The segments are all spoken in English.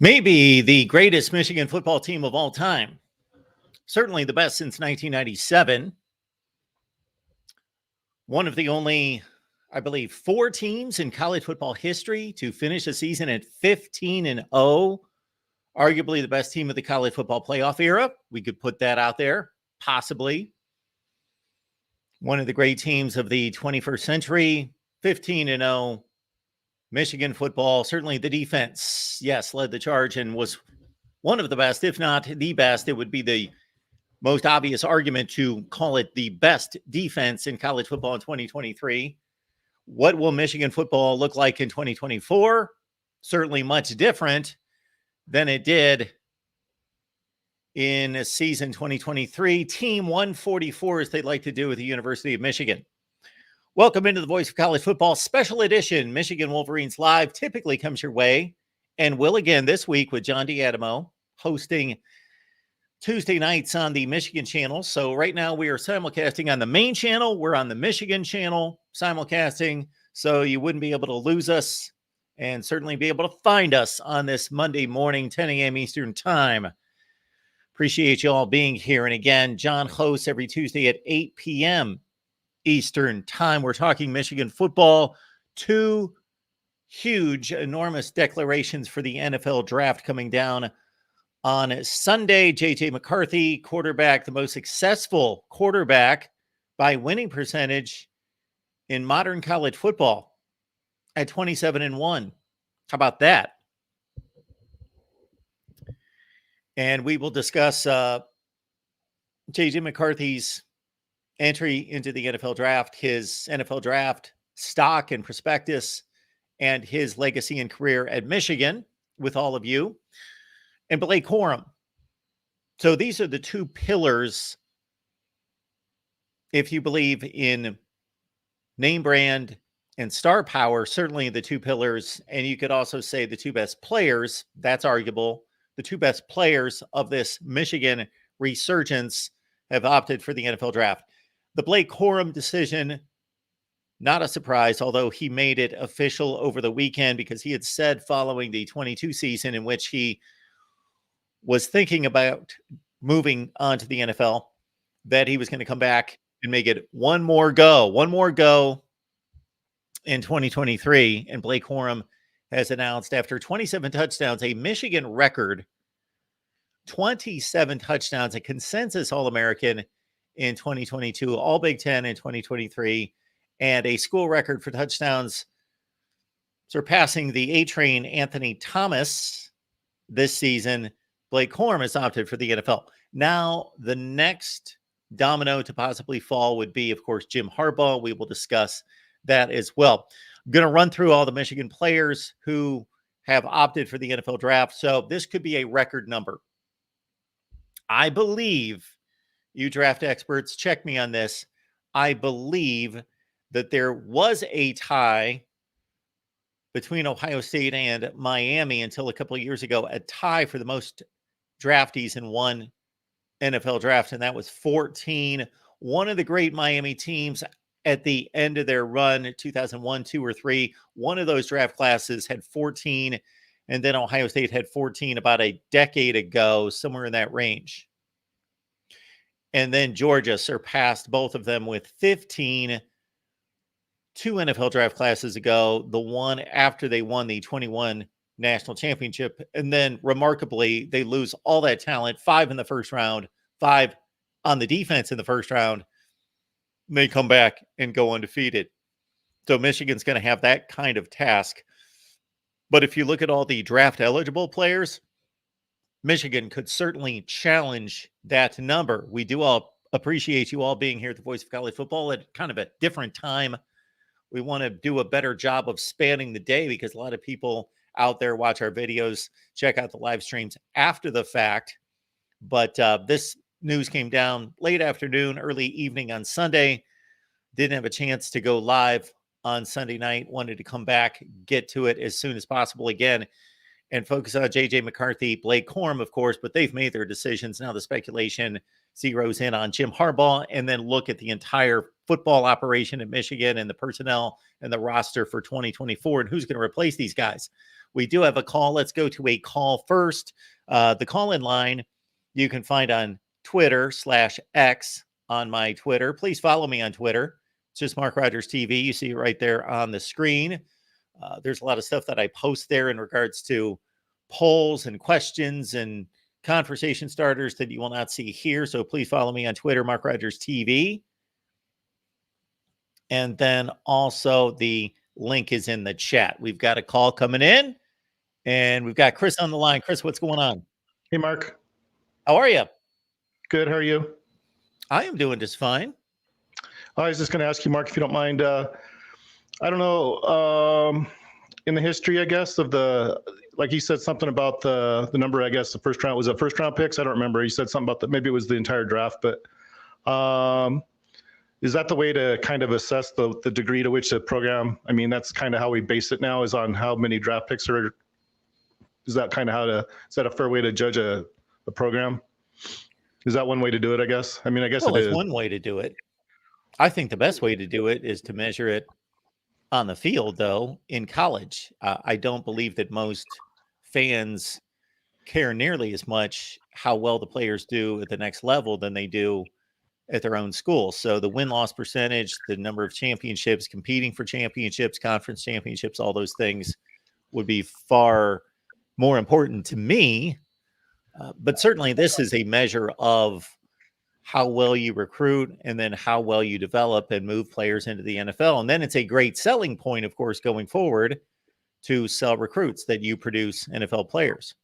Maybe the greatest Michigan football team of all time. Certainly the best since 1997. One of the only, I believe, 4 teams in college football history to finish a season at 15-0. Arguably the best team of the college football playoff era. We could put that out there, possibly. One of the great teams of the 21st century, 15-0. Michigan football, certainly the defense, yes, led the charge and was one of the best, if not the best. It would be the most obvious argument to call it the best defense in college football in 2023. What will Michigan football look like in 2024? Certainly much different than it did in season 2023. Team 144, as they'd like to do with the University of Michigan. Welcome into the Voice of College Football Special Edition. Michigan Wolverines Live typically comes your way and will again this week with John D'Adamo hosting Tuesday nights on the Michigan channel. So right now we are simulcasting on the main channel. We're on the Michigan channel simulcasting, so you wouldn't be able to lose us and certainly be able to find us on this Monday morning, 10 a.m. Eastern time. Appreciate you all being here. And again, John hosts every Tuesday at 8 p.m. Eastern time. We're talking Michigan football. 2 huge, enormous declarations for the NFL draft coming down on Sunday. J.J. McCarthy, quarterback, the most successful quarterback by winning percentage in modern college football at 27-1. How about that? And we will discuss J.J. McCarthy's entry into the NFL draft, his NFL draft stock and prospectus, and his legacy and career at Michigan with all of you, and Blake Corum. So these are the 2 pillars, if you believe in name brand and star power, certainly the 2 pillars, and you could also say the 2 best players, that's arguable, the 2 best players of this Michigan resurgence have opted for the NFL draft. The Blake Corum decision, not a surprise, although he made it official over the weekend because he had said following the 22 season in which he was thinking about moving on to the NFL that he was going to come back and make it one more go in 2023. And Blake Corum has announced after 27 touchdowns, a Michigan record, 27 touchdowns, a consensus All-American in 2022, all Big Ten in 2023, and a school record for touchdowns surpassing the A-Train Anthony Thomas this season. Blake Corum has opted for the NFL. Now, the next domino to possibly fall would be, of course, Jim Harbaugh. We will discuss that as well. I'm going to run through all the Michigan players who have opted for the NFL draft. So this could be a record number. I believe, you draft experts, check me on this, I believe that there was a tie between Ohio State and Miami until a couple of years ago, a tie for the most draftees in one NFL draft, and that was 14. One of the great Miami teams at the end of their run, 2001, 2, or 3, one of those draft classes had 14, and then Ohio State had 14 about a decade ago, somewhere in that range. And then Georgia surpassed both of them with 15 2 NFL draft classes ago, the one after they won the 21 national championship. And then remarkably, they lose all that talent, 5 in the first round, 5 on the defense in the first round. They come back and go undefeated. So Michigan's going to have that kind of task. But if you look at all the draft eligible players, Michigan could certainly challenge that number. We do all appreciate you all being here at the Voice of College Football at kind of a different time. We want to do a better job of spanning the day because a lot of people out there watch our videos, check out the live streams after the fact. But this news came down late afternoon, early evening on Sunday. Didn't have a chance to go live on Sunday night. Wanted to come back, get to it as soon as possible again, and focus on J.J. McCarthy, Blake Corum, of course, but they've made their decisions. Now the speculation zeroes in on Jim Harbaugh and then look at the entire football operation at Michigan and the personnel and the roster for 2024 and who's going to replace these guys. We do have a call. Let's go to a call first. The call-in line you can find on Twitter/X on my Twitter. Please follow me on Twitter. It's just MarkRogersTV. You see it right there on the screen. There's a lot of stuff that I post there in regards to polls and questions and conversation starters that you will not see here. So please follow me on Twitter, MarkRogersTV. And then also the link is in the chat. We've got a call coming in and we've got Chris on the line. Chris, what's going on? Hey, Mark. How are you? Good. How are you? I am doing just fine. I was just going to ask you, Mark, if you don't mind. I don't know, in the history, I guess, of like you said something about the number, I guess, the first round, was it first round picks? I don't remember. You said something about that. Maybe it was the entire draft, but is that the way to kind of assess the degree to which the program, I mean, that's kind of how we base it now, is on how many draft picks are, is that kind of is that a fair way to judge a program? Is that one way to do it, I guess? I mean, I guess well, it it's is. one way to do it. I think the best way to do it is to measure it on the field, though, in college. I don't believe that most fans care nearly as much how well the players do at the next level than they do at their own school. So the win-loss percentage, the number of championships, competing for championships, conference championships, all those things would be far more important to me. But certainly this is a measure of how well you recruit and then how well you develop and move players into the NFL. And then it's a great selling point, of course, going forward to sell recruits that you produce NFL players.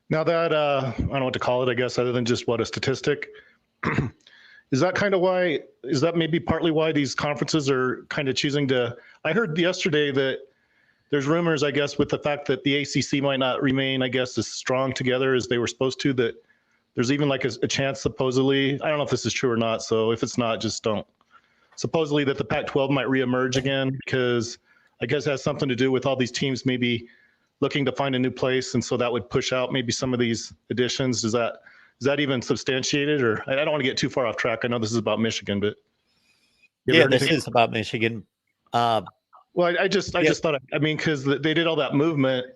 Now that, I don't know what to call it, I guess, other than just a statistic. Is that kind of why, is that maybe partly why these conferences are kind of choosing to, I heard yesterday that there's rumors, I guess, with the fact that the ACC might not remain, I guess, as strong together as they were supposed to, that there's even like a chance, supposedly, I don't know if this is true or not, so if it's not, just don't. Supposedly that the Pac-12 might reemerge again, because I guess it has something to do with all these teams maybe looking to find a new place, and so that would push out maybe some of these additions. Is that even substantiated? Or I don't want to get too far off track. I know this is about Michigan, but yeah, this is about Michigan. Well, I just thought, I mean, because they did all that movement,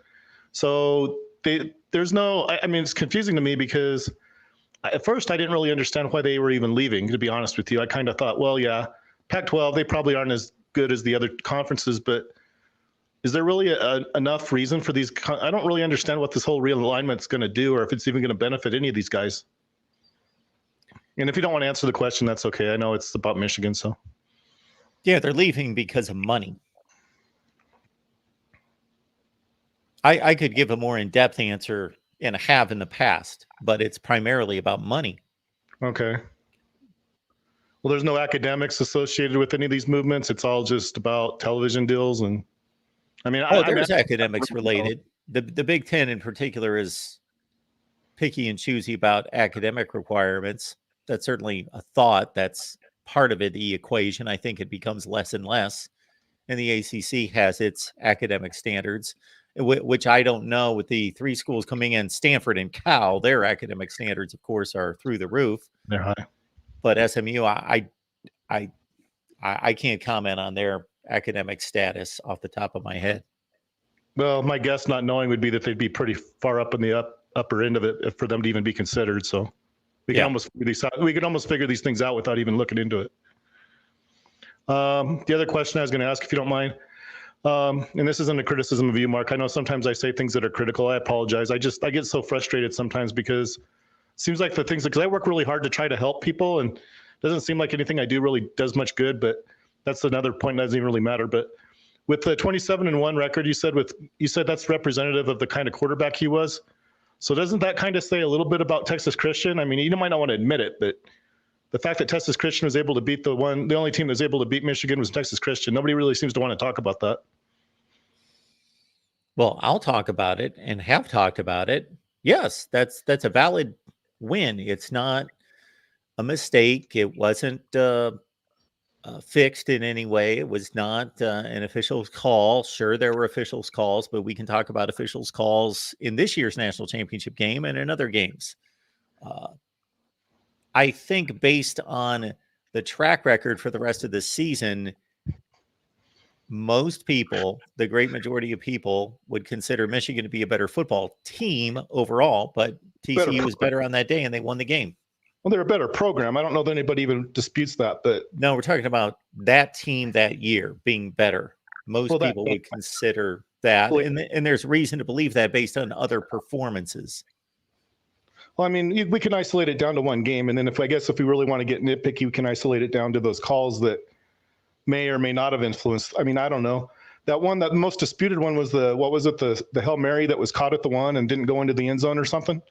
so there's no, I mean, it's confusing to me because at first I didn't really understand why they were even leaving, to be honest with you. I kind of thought, well, yeah, Pac-12, they probably aren't as good as the other conferences, but is there really enough reason for these? I don't really understand what this whole realignment is going to do, or if it's even going to benefit any of these guys. And if you don't want to answer the question, that's okay. I know it's about Michigan, so. Yeah, they're leaving because of money. I could give a more in-depth answer, and I have in the past, but it's primarily about money. Okay. Well, there's no academics associated with any of these movements. It's all just about television deals. And I mean, there's academics related. The Big Ten in particular is picky and choosy about academic requirements. That's certainly a thought. That's part of it, the equation. I think it becomes less and less. And the ACC has its academic standards, which I don't know with the three schools coming in, Stanford and Cal, their academic standards, of course, are through the roof. They're high. But SMU, I can't comment on their academic status off the top of my head. Well, my guess, not knowing, would be that they'd be pretty far up in the upper end of it for them to even be considered. So we can almost figure these things out without even looking into it. The other question I was going to ask, if you don't mind, and this isn't a criticism of you, Mark. I know sometimes I say things that are critical. I apologize. I get so frustrated sometimes because it seems like because I work really hard to try to help people, and it doesn't seem like anything I do really does much good, but that's another point that doesn't even really matter. But with the 27-1 record, you said that's representative of the kind of quarterback he was. So doesn't that kind of say a little bit about Texas Christian? I mean, you might not want to admit it, but the fact that Texas Christian was able to beat the only team that was able to beat Michigan was Texas Christian. Nobody really seems to want to talk about that. Well, I'll talk about it and have talked about it. Yes, that's a valid win. It's not a mistake. It wasn't fixed in any way. It was not an official's call. Sure, there were officials' calls, but we can talk about officials' calls in this year's national championship game and in other games. I think based on the track record for the rest of the season, most people, the great majority of people, would consider Michigan to be a better football team overall, but TCU was better on that day and they won the game. Well, they're a better program. I don't know that anybody even disputes that, but no, we're talking about that team that year being better. Most people would consider that, and there's reason to believe that based on other performances. Well, I mean, we can isolate it down to one game, and then if we really want to get nitpicky, we can isolate it down to those calls that may or may not have influenced. I mean, I don't know. That most disputed one was the Hail Mary that was caught at the one and didn't go into the end zone or something?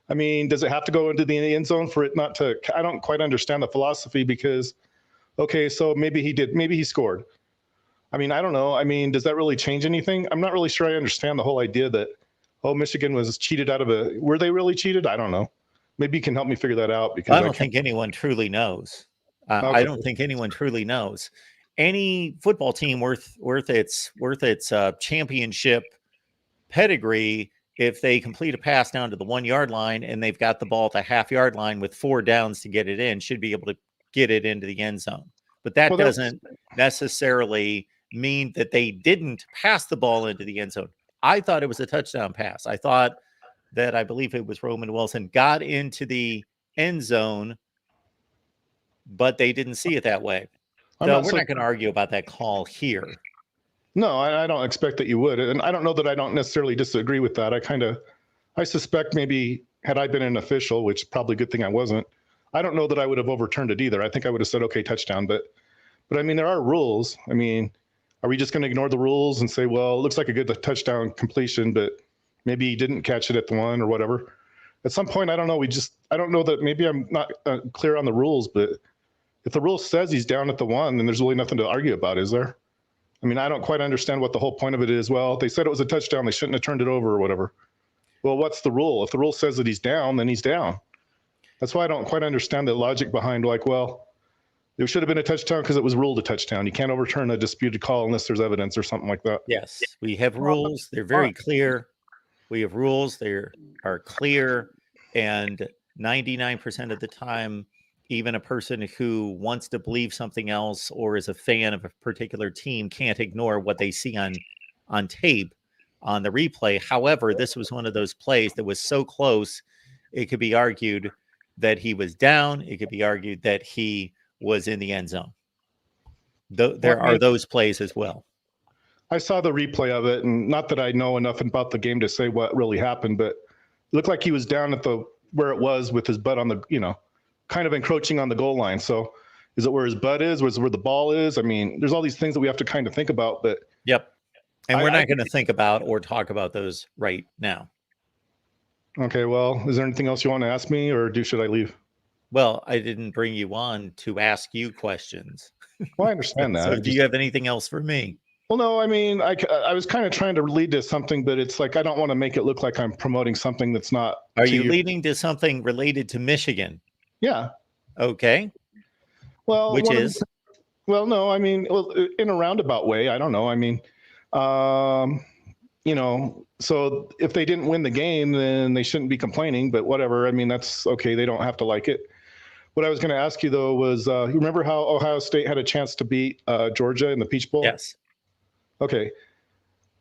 I mean, does it have to go into the end zone for it not to? I don't quite understand the philosophy because, okay, so maybe he scored. I mean, I don't know. I mean, does that really change anything? I'm not really sure I understand the whole idea that, oh, Michigan was cheated out of were they really cheated? I don't know. Maybe you can help me figure that out because I don't think anyone truly knows. Okay. I don't think anyone truly knows. Any football team worth its championship pedigree, if they complete a pass down to the 1 yard line and they've got the ball at the half yard line with 4 downs to get it in, should be able to get it into the end zone. But that doesn't necessarily mean that they didn't pass the ball into the end zone. I thought it was a touchdown pass. I thought that, I believe it was Roman Wilson, got into the end zone, but they didn't see it that way. So we're not going to argue about that call here. No, I don't expect that you would. And I don't know that I don't necessarily disagree with that. I suspect maybe had I been an official, which probably a good thing I wasn't, I don't know that I would have overturned it either. I think I would have said, okay, touchdown. But I mean, there are rules. I mean, are we just going to ignore the rules and say, well, it looks like a good touchdown completion, but maybe he didn't catch it at the one or whatever? At some point, I don't know. I don't know that maybe I'm not clear on the rules, but if the rule says he's down at the one, then there's really nothing to argue about, is there? I mean, I don't quite understand what the whole point of it is. Well, they said it was a touchdown. They shouldn't have turned it over or whatever. Well, what's the rule? If the rule says that he's down, then he's down. That's why I don't quite understand the logic behind, like, well, it should have been a touchdown because it was ruled a touchdown. You can't overturn a disputed call unless there's evidence or something like that. Yes, we have rules. They're very clear. We have rules. They are clear. And 99% of the time, even a person who wants to believe something else or is a fan of a particular team can't ignore what they see on tape, on the replay. However, this was one of those plays that was so close, it could be argued that he was down. It could be argued that he was in the end zone. There are those plays as well. I saw the replay of it, and not that I know enough about the game to say what really happened, but it looked like he was down at where it was with his butt on the, kind of encroaching on the goal line. So is it where his butt is? Was it where the ball is? I mean, there's all these things that we have to kind of think about, but. Yep. And we're not going to think about or talk about those right now. Okay. Well, is there anything else you want to ask me, or should I leave? Well, I didn't bring you on to ask you questions. Well, I understand that. So do you have anything else for me? Well, no, I mean, I was kind of trying to lead to something, but it's like, I don't want to make it look like I'm promoting something that's not. Are you leading to something related to Michigan? Yeah. Okay. Well, which is? Well, no, I mean, in a roundabout way, I don't know. I mean, so if they didn't win the game, then they shouldn't be complaining, but whatever. I mean, that's okay. They don't have to like it. What I was going to ask you, though, was you remember how Ohio State had a chance to beat Georgia in the Peach Bowl? Yes. Okay.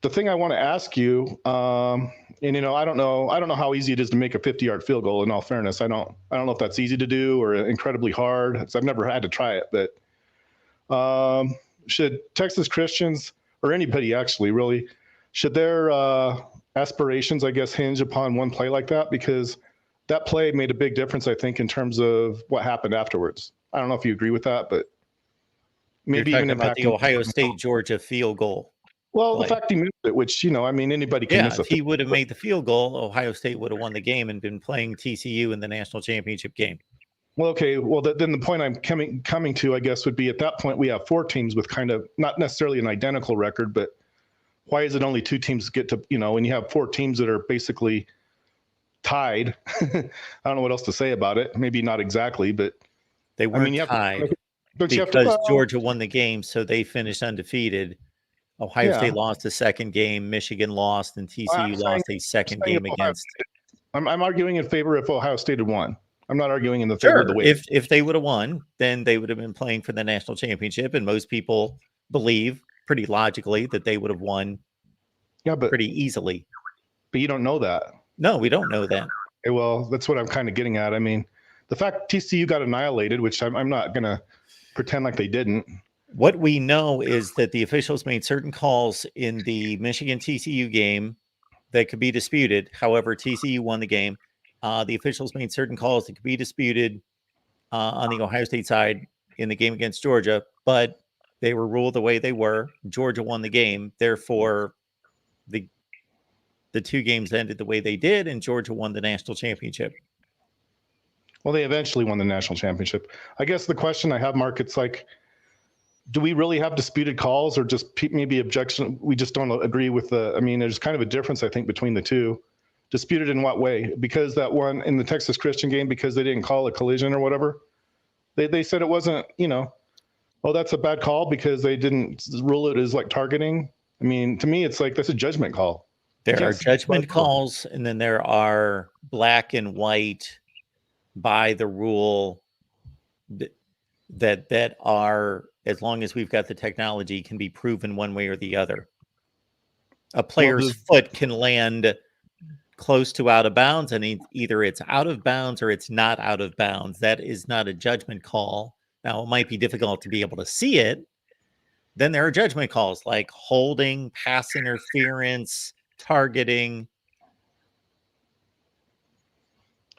The thing I want to ask you, and I don't know how easy it is to make a 50-yard field goal. In all fairness, I don't know if that's easy to do or incredibly hard. I've never had to try it, but should Texas Christians or anybody actually really should their aspirations, I guess, hinge upon one play like that? Because that play made a big difference, I think, in terms of what happened afterwards. I don't know if you agree with that, but maybe even about the Ohio State Georgia field goal. Well, the fact he missed it, which, anybody can miss it. If he would have made the field goal, Ohio State would have won the game and been playing TCU in the national championship game. Well, okay. Well, then the point I'm coming to, I guess, would be at that point we have 4 teams with kind of not necessarily an identical record, but why is it only 2 teams get to, when you have 4 teams that are basically tied? I don't know what else to say about it. Maybe not exactly, but they weren't tied because Georgia won the game, so they finished undefeated. Ohio State lost a second game, Michigan lost, and TCU lost a second game against. I'm arguing in favor if Ohio State had won. I'm not arguing in the favor of the win. If they would have won, then they would have been playing for the national championship, and most people believe pretty logically that they would have won pretty easily. But you don't know that. No, we don't know that. Okay, well, that's what I'm kind of getting at. I mean, the fact TCU got annihilated, which I'm not going to pretend like they didn't. What we know is that the officials made certain calls in the Michigan TCU game that could be disputed. However, TCU won the game. The officials made certain calls that could be disputed on the Ohio State side in the game against Georgia, but they were ruled the way they were. Georgia won the game. Therefore, the two games ended the way they did, and Georgia won the national championship. Well, they eventually won the national championship. I guess the question I have, Mark, it's like, do we really have disputed calls, or just maybe objection? We just don't agree with the, I mean, there's kind of a difference, I think, between the two. Disputed in what way? Because that one in the Texas Christian game, because they didn't call a collision or whatever, they said it wasn't, oh, that's a bad call because they didn't rule it as like targeting. I mean, to me, it's like, that's a judgment call. There are judgment calls, and then there are black and white by the rule that are, as long as we've got the technology, can be proven one way or the other. A player's foot can land close to out of bounds, and either it's out of bounds or it's not out of bounds. That is not a judgment call. Now, it might be difficult to be able to see it. Then there are judgment calls like holding, pass interference, targeting.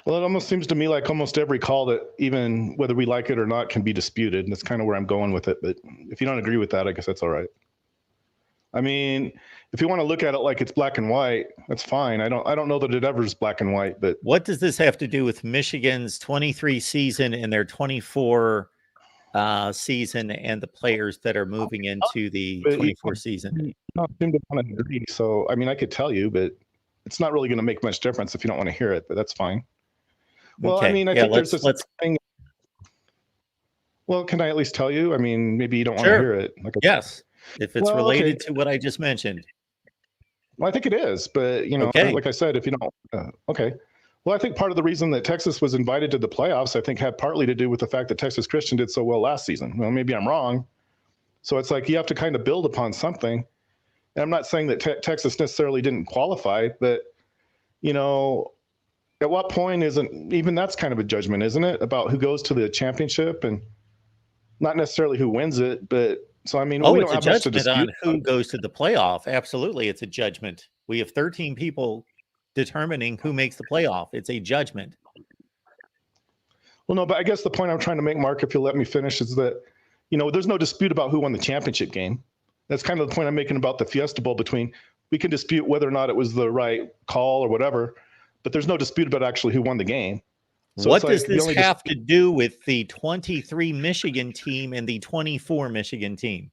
Well, it almost seems to me like almost every call that, even whether we like it or not, can be disputed. And that's kind of where I'm going with it. But if you don't agree with that, I guess that's all right. I mean, if you want to look at it like it's black and white, that's fine. I don't know that it ever is black and white. But what does this have to do with Michigan's 23 season and their 24 season, and the players that are moving into the 24 season? You don't seem to want to agree. So, I mean, I could tell you, but it's not really going to make much difference if you don't want to hear it. But that's fine. Well, okay. I mean, I think there's this thing. Well, can I at least tell you? I mean, maybe you don't want to hear it. Yes, if it's related to what I just mentioned. Well, I think it is, but like I said, if you don't, okay. Well, I think part of the reason that Texas was invited to the playoffs, I think, had partly to do with the fact that Texas Christian did so well last season. Well, maybe I'm wrong. So it's like you have to kind of build upon something. And I'm not saying that Texas necessarily didn't qualify, but at what point isn't even that's kind of a judgment, isn't it, about who goes to the championship and not necessarily who wins it? But so, I mean, we don't have much to dispute on who goes to the playoff. Absolutely. It's a judgment. We have 13 people determining who makes the playoff. It's a judgment. Well, no, but I guess the point I'm trying to make, Mark, if you'll let me finish, is that, there's no dispute about who won the championship game. That's kind of the point I'm making about the Fiesta Bowl. We can dispute whether or not it was the right call or whatever, but there's no dispute about actually who won the game. So what does this have to do with the 23 Michigan team and the 24 Michigan team?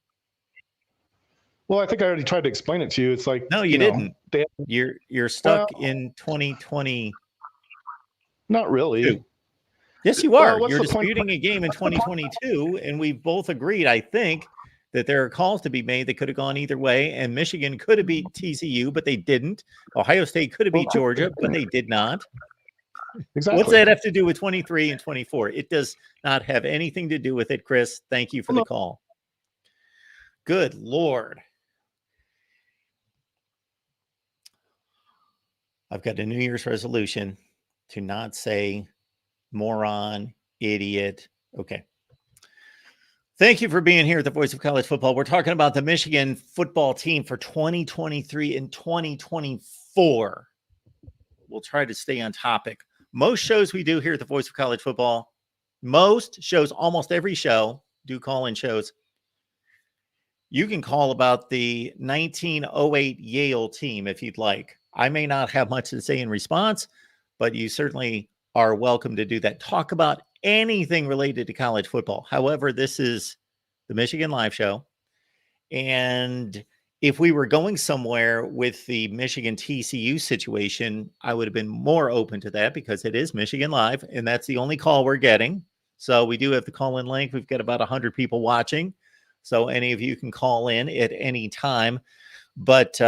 Well, I think I already tried to explain it to you. It's like, no, you didn't. You're stuck in 2020. Not really. Yes, you are. You're disputing a game in 2022, and we both agreed, I think, that there are calls to be made that could have gone either way, and Michigan could have beat TCU, but they didn't. Ohio State could have beat Georgia, but they did not. Exactly. What's that have to do with 23 and 24? It does not have anything to do with it, Chris. Thank you for the call. Good Lord. I've got a New Year's resolution to not say moron, idiot. Okay. Thank you for being here at the Voice of College Football. We're talking about the Michigan football team for 2023 and 2024. We'll try to stay on topic. Most shows we do here at the Voice of College Football, most shows, almost every show, do call-in shows. You can call about the 1908 Yale team if you'd like. I may not have much to say in response, but you certainly are welcome to do that. Talk about anything related to college football. However, this is the Michigan Live Show. And if we were going somewhere with the Michigan TCU situation, I would have been more open to that because it is Michigan Live, and that's the only call we're getting. So we do have the call-in link. We've got about 100 people watching. So any of you can call in at any time. But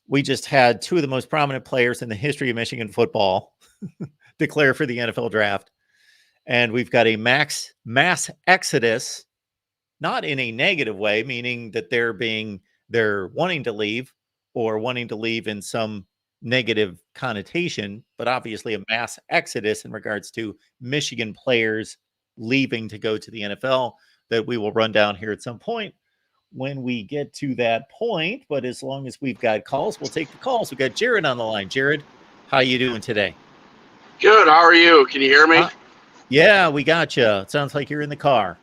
we just had two of the most prominent players in the history of Michigan football declare for the NFL draft. And we've got a mass exodus, not in a negative way, meaning that they're wanting to leave or wanting to leave in some negative connotation, but obviously a mass exodus in regards to Michigan players leaving to go to the NFL that we will run down here at some point when we get to that point. But as long as we've got calls, we'll take the calls. We've got Jared on the line. Jared, how you doing today? Good. How are you? Can you hear me? Yeah, we got you. It sounds like you're in the car.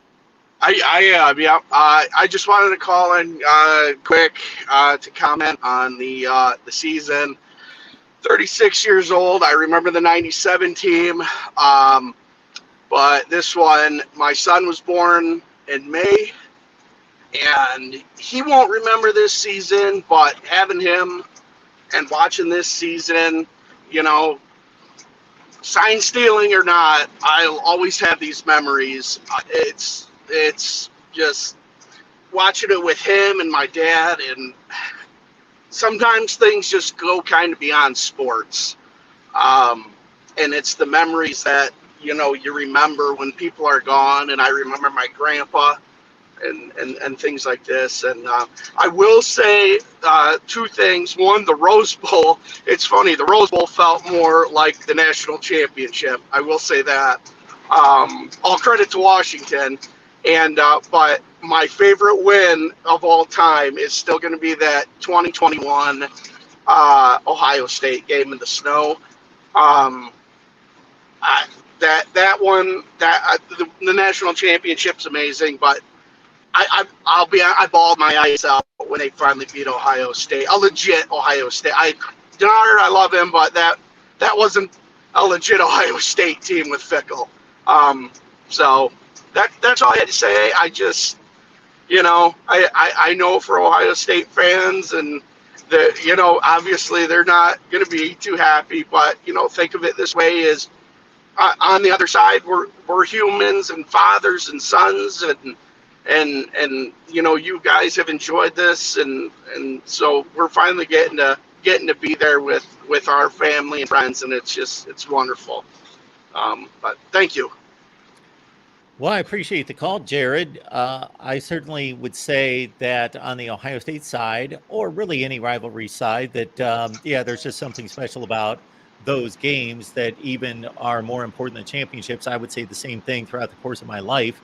I am. Yeah. I just wanted to call in quick to comment on the season. 36 years old. I remember the '97 team, but this one, my son was born in May, and he won't remember this season. But having him and watching this season, you know, sign stealing or not, I'll always have these memories. It's just watching it with him and my dad, and sometimes things just go kind of beyond sports. And it's the memories that, you know, you remember when people are gone, and I remember my grandpa and things like this. And I will say two things. One, the Rose Bowl. It's funny, the Rose Bowl felt more like the national championship. I will say that. All credit to Washington. And but my favorite win of all time is still going to be that 2021 Ohio State game in the snow. That one, the national championship's amazing, but I bawled my eyes out when they finally beat Ohio State, a legit Ohio State. Denard, I love him, but that wasn't a legit Ohio State team with Fickle. So that's all I had to say. I just, you know, I know for Ohio State fans, and you know, obviously they're not going to be too happy, but you know, think of it this way: is on the other side, we're humans and fathers and sons, and you know, you guys have enjoyed this, and so we're finally getting to be there with our family and friends, and it's wonderful. But thank you. Well, I appreciate the call, Jared. I certainly would say that on the Ohio State side, or really any rivalry side, that yeah, there's just something special about those games that even are more important than championships. I would say the same thing throughout the course of my life.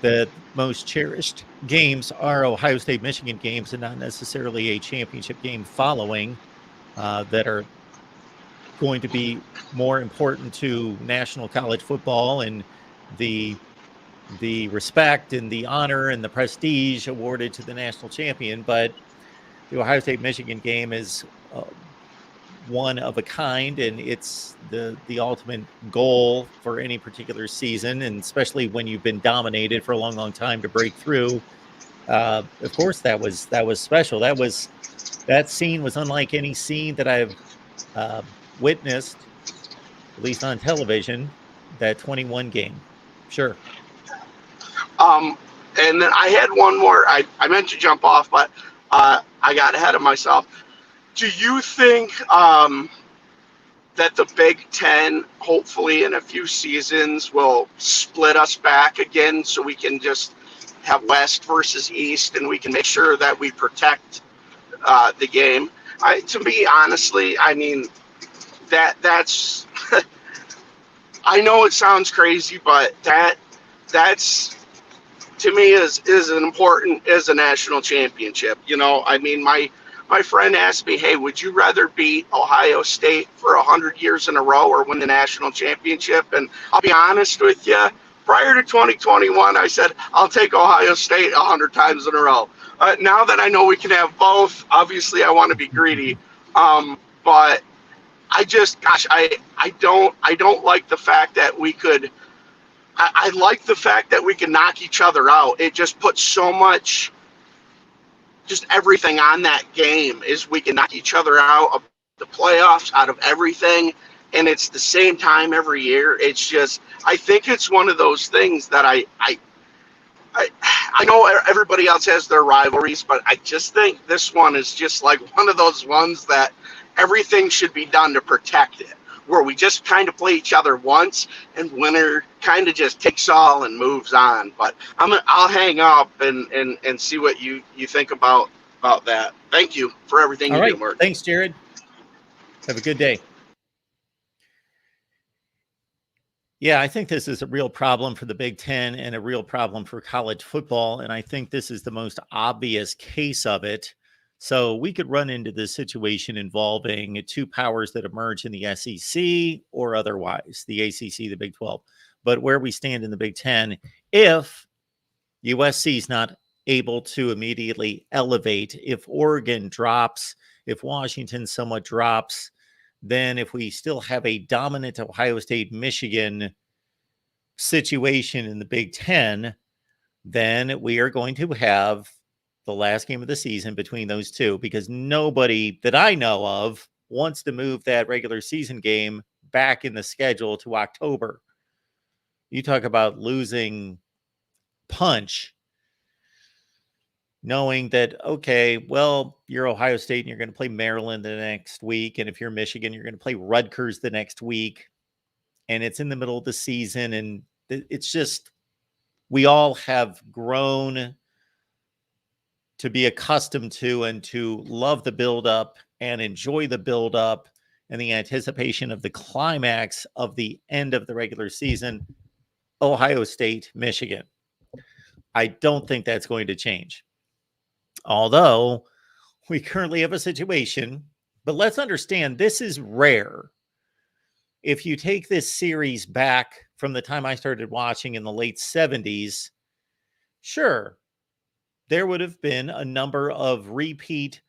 The most cherished games are Ohio State Michigan games, and not necessarily a championship game following that are going to be more important to national college football and the respect and the honor and the prestige awarded to the national champion. But the Ohio State Michigan game is one of a kind, and it's the ultimate goal for any particular season, and especially when you've been dominated for a long time, to break through. Of course, that was special. That scene was unlike any scene that I've witnessed, at least on television. That 21 game, sure. And then I had one more. I meant to jump off, but I got ahead of myself. Do you think that the Big Ten, hopefully in a few seasons, will split us back again, so we can just have West versus East, and we can make sure that we protect the game? To me, honestly, I mean, that's I know it sounds crazy, but that's to me is an important as a national championship. You know, I mean, my friend asked me, hey, would you rather beat Ohio State for 100 years in a row or win the national championship? And I'll be honest with you, prior to 2021, I said, I'll take Ohio State 100 times in a row. Now that I know we can have both, obviously I want to be greedy. But I just, gosh, I don't like the fact that we could, I like the fact that we can knock each other out. It just puts so much, just everything on that game is we can knock each other out of the playoffs, out of everything. And it's the same time every year. It's just, I think it's one of those things that I know everybody else has their rivalries, but I just think this one is just like one of those ones that everything should be done to protect it. where we just kind of play each other once and winner kind of just takes all and moves on. But I'll hang up and see what you think about that. Thank you for everything All you right. do, Mark. Thanks, Jared. Have a good day. Yeah, I think this is a real problem for the Big Ten and a real problem for college football. And I think this is the most obvious case of it. So we could run into this situation involving two powers that emerge in the SEC or otherwise, the ACC, the Big 12. But where we stand in the Big Ten, if USC is not able to immediately elevate, if Oregon drops, if Washington somewhat drops, then if we still have a dominant Ohio State, Michigan situation in the Big Ten, then we are going to have the last game of the season between those two, because nobody that I know of wants to move that regular season game back in the schedule to October. You talk about losing punch, knowing that, okay, well, you're Ohio State and you're going to play Maryland the next week. And if you're Michigan, you're going to play Rutgers the next week. And it's in the middle of the season. And it's just, we all have grown to be accustomed to and to love the buildup and enjoy the buildup and the anticipation of the climax of the end of the regular season. Ohio State, Michigan. I don't think that's going to change. Although we currently have a situation, but let's understand this is rare. If you take this series back from the time I started watching in the late 70s, sure, there would have been a number of repeat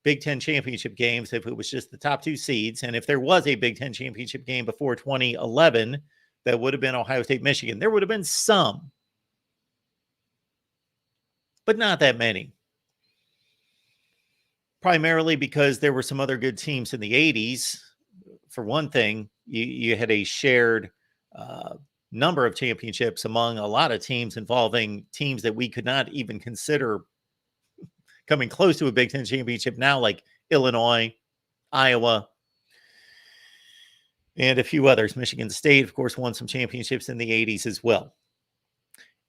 Big Ten championship games if it was just the top two seeds. And if there was a Big Ten championship game before 2011, that would have been Ohio State, Michigan. There would have been some, but not that many. Primarily because there were some other good teams in the 80s. For one thing, you had a shared number of championships among a lot of teams involving teams that we could not even consider coming close to a Big Ten championship now, like Illinois, Iowa, and a few others. Michigan State, of course, won some championships in the 80s as well.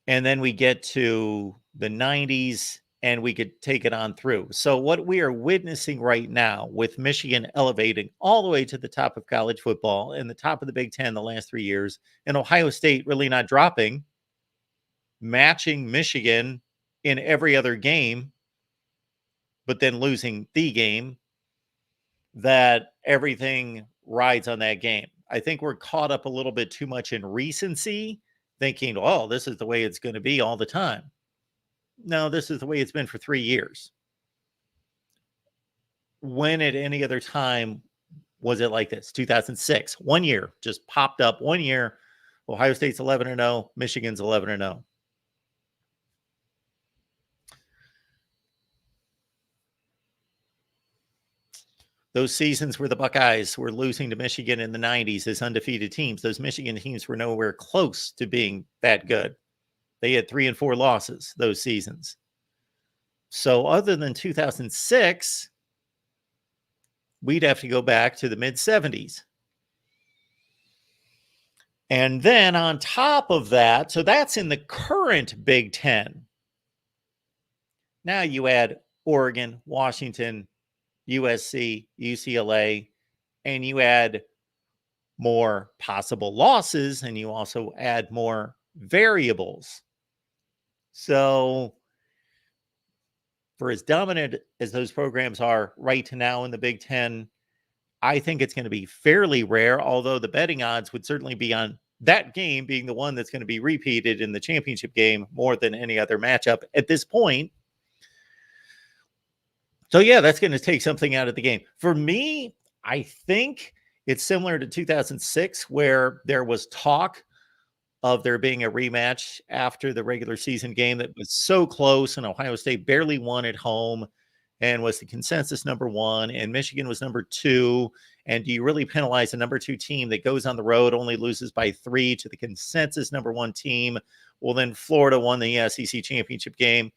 And then we get to the 90s, and we could take it on through. So what we are witnessing right now with Michigan elevating all the way to the top of college football and the top of the Big Ten the last 3 years, and Ohio State really not dropping, matching Michigan in every other game, but then losing the game, that everything rides on that game. I think we're caught up a little bit too much in recency, thinking, oh, this is the way it's going to be all the time. No, this is the way it's been for 3 years. When at any other time was it like this? 2006, 1 year, just popped up 1 year. Ohio State's 11-0, Michigan's 11-0. Those seasons where the Buckeyes were losing to Michigan in the 90s as undefeated teams, those Michigan teams were nowhere close to being that good. They had 3 and 4 losses those seasons. So other than 2006, we'd have to go back to the mid-70s. And then on top of that, so that's in the current Big Ten. Now you add Oregon, Washington, USC, UCLA, and you add more possible losses, and you also add more variables. So for as dominant as those programs are right now in the Big Ten, I think it's going to be fairly rare, although the betting odds would certainly be on that game being the one that's going to be repeated in the championship game more than any other matchup at this point. So yeah, that's going to take something out of the game. For me, I think it's similar to 2006, where there was talk of there being a rematch after the regular season game that was so close, and Ohio State barely won at home and was the consensus number 1, and Michigan was number 2. And do you really penalize a number 2 team that goes on the road, only loses by 3 to the consensus number 1 team? Well, then Florida won the SEC championship game,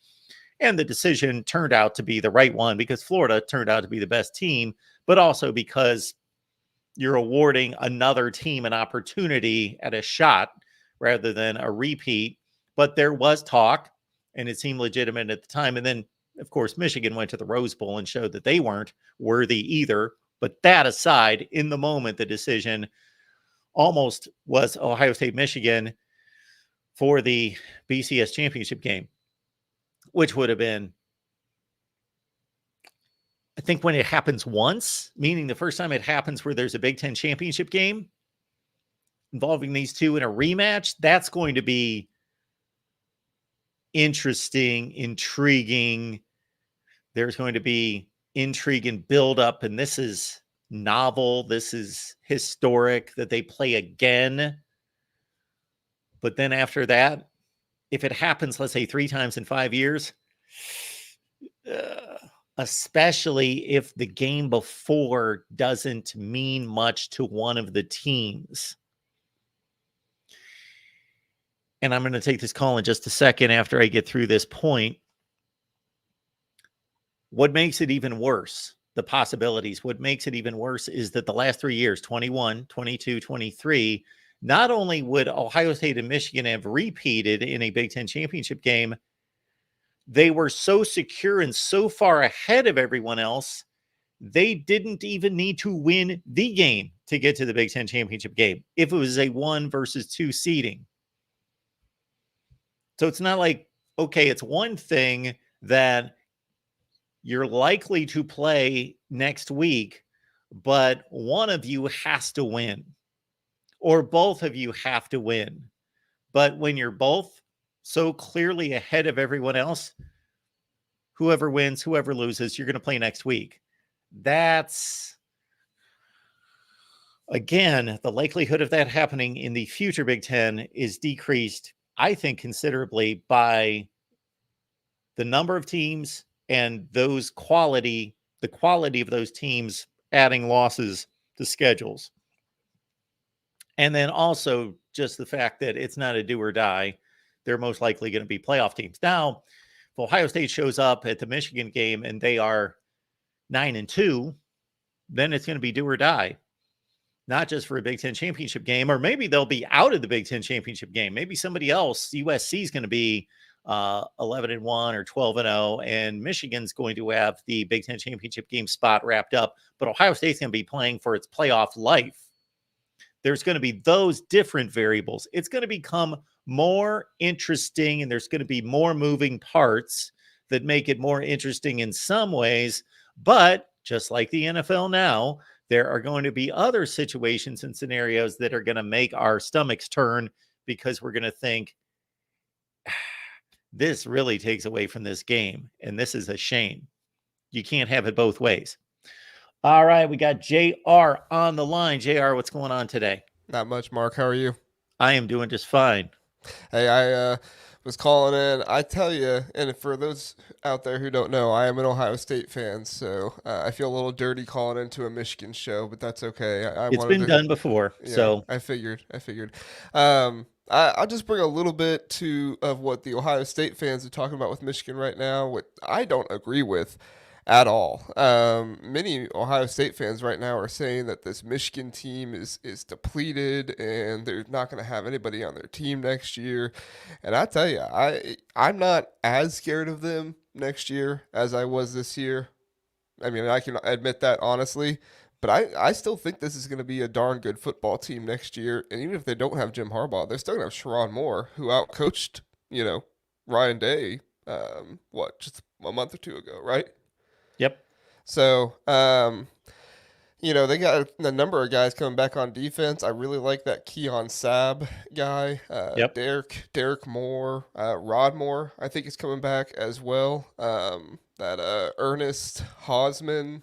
and the decision turned out to be the right one because Florida turned out to be the best team, but also because you're awarding another team an opportunity at a shot rather than a repeat. But there was talk, and it seemed legitimate at the time. And then, of course, Michigan went to the Rose Bowl and showed that they weren't worthy either. But that aside, in the moment, the decision almost was Ohio State, Michigan for the BCS championship game, which would have been, I think, when it happens once, meaning the first time it happens where there's a Big Ten championship game involving these two in a rematch, that's going to be interesting, intriguing. There's going to be intrigue and buildup, and this is novel. This is historic that they play again. But then after that, if it happens, let's say 3 times in 5 years, especially if the game before doesn't mean much to one of the teams. And I'm going to take this call in just a second after I get through this point. What makes it even worse, the possibilities, what makes it even worse is that the last 3 years, 21, 22, 23, not only would Ohio State and Michigan have repeated in a Big Ten championship game, they were so secure and so far ahead of everyone else, they didn't even need to win the game to get to the Big Ten championship game if it was a 1 versus 2 seeding. So it's not like, okay, it's one thing that you're likely to play next week, but one of you has to win, or both of you have to win. But when you're both so clearly ahead of everyone else, whoever wins, whoever loses, you're going to play next week. That's, again, the likelihood of that happening in the future Big Ten is decreased, I think, considerably by the number of teams and the quality of those teams adding losses to schedules. And then also just the fact that it's not a do or die. They're most likely going to be playoff teams. Now, if Ohio State shows up at the Michigan game and they are 9-2, then it's going to be do or die. Not just for a Big Ten championship game, or maybe they'll be out of the Big Ten championship game. Maybe somebody else, USC is going to be 11-1 or 12-0, and Michigan's going to have the Big Ten championship game spot wrapped up, but Ohio State's going to be playing for its playoff life. There's going to be those different variables. It's going to become more interesting, and there's going to be more moving parts that make it more interesting in some ways. But just like the NFL now, there are going to be other situations and scenarios that are going to make our stomachs turn, because we're going to think, this really takes away from this game, and this is a shame. You can't have it both ways. All right, we got JR on the line. JR, what's going on today? Not much, Mark. How are you? I am doing just fine. Hey, I was calling in. I tell you, and for those out there who don't know, I am an Ohio State fan, so I feel a little dirty calling into a Michigan show, but that's okay. It's been done before, yeah, so I figured. I'll just bring a little bit of what the Ohio State fans are talking about with Michigan right now, what I don't agree with at all. Many Ohio State fans right now are saying that this Michigan team is depleted and they're not going to have anybody on their team next year. And I tell you, I'm not as scared of them next year as I was this year. I mean, I can admit that honestly, but I still think this is going to be a darn good football team next year. And even if they don't have Jim Harbaugh, they're still going to have Sharon Moore, who outcoached, Ryan Day, just a month or two ago, right? Yep. So, they got a number of guys coming back on defense. I really like that Keon Sabb guy. Yep. Derek Moore, Rod Moore, I think is coming back as well. That Ernest Hausman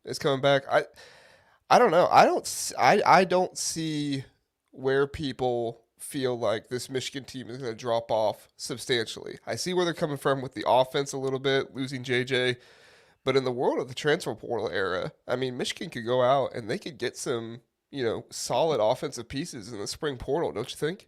is coming back. I don't know. I don't see where people feel like this Michigan team is going to drop off substantially. I see where they're coming from with the offense a little bit, losing JJ. But in the world of the transfer portal era, I mean, Michigan could go out and they could get some, solid offensive pieces in the spring portal, don't you think?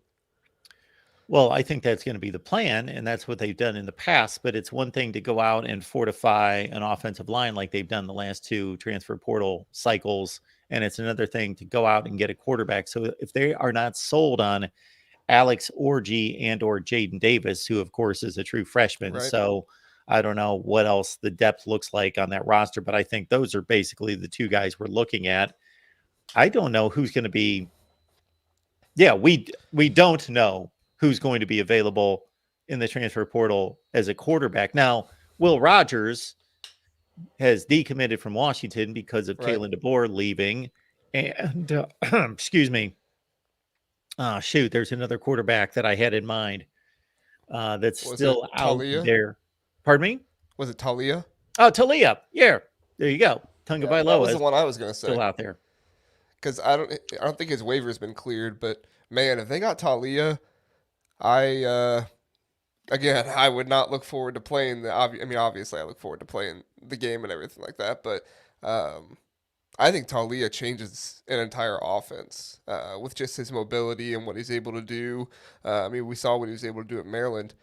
Well, I think that's going to be the plan, and that's what they've done in the past. But it's one thing to go out and fortify an offensive line like they've done the last two transfer portal cycles, and it's another thing to go out and get a quarterback. So if they are not sold on Alex Orji and or Jaden Davis, who of course is a true freshman, Right. so I don't know what else the depth looks like on that roster, but I think those are basically the two guys we're looking at. I don't know who's going to be. Yeah, we don't know who's going to be available in the transfer portal as a quarterback. Now, Will Rogers has decommitted from Washington because of Right. Kalen DeBoer leaving. And excuse me. Shoot, there's another quarterback that I had in mind that's Was it still out Talia? there. Pardon me? Was it Talia? Oh, Talia. Yeah, there you go. Tunga Yeah, that was Bailoa the is one I was gonna still say. out there. Because I don't think his waiver's been cleared. But man, if they got Talia, again, I would not look forward to playing I mean, obviously, I look forward to playing the game and everything like that. But I think Talia changes an entire offense with just his mobility and what he's able to do. I mean, we saw what he was able to do at Maryland.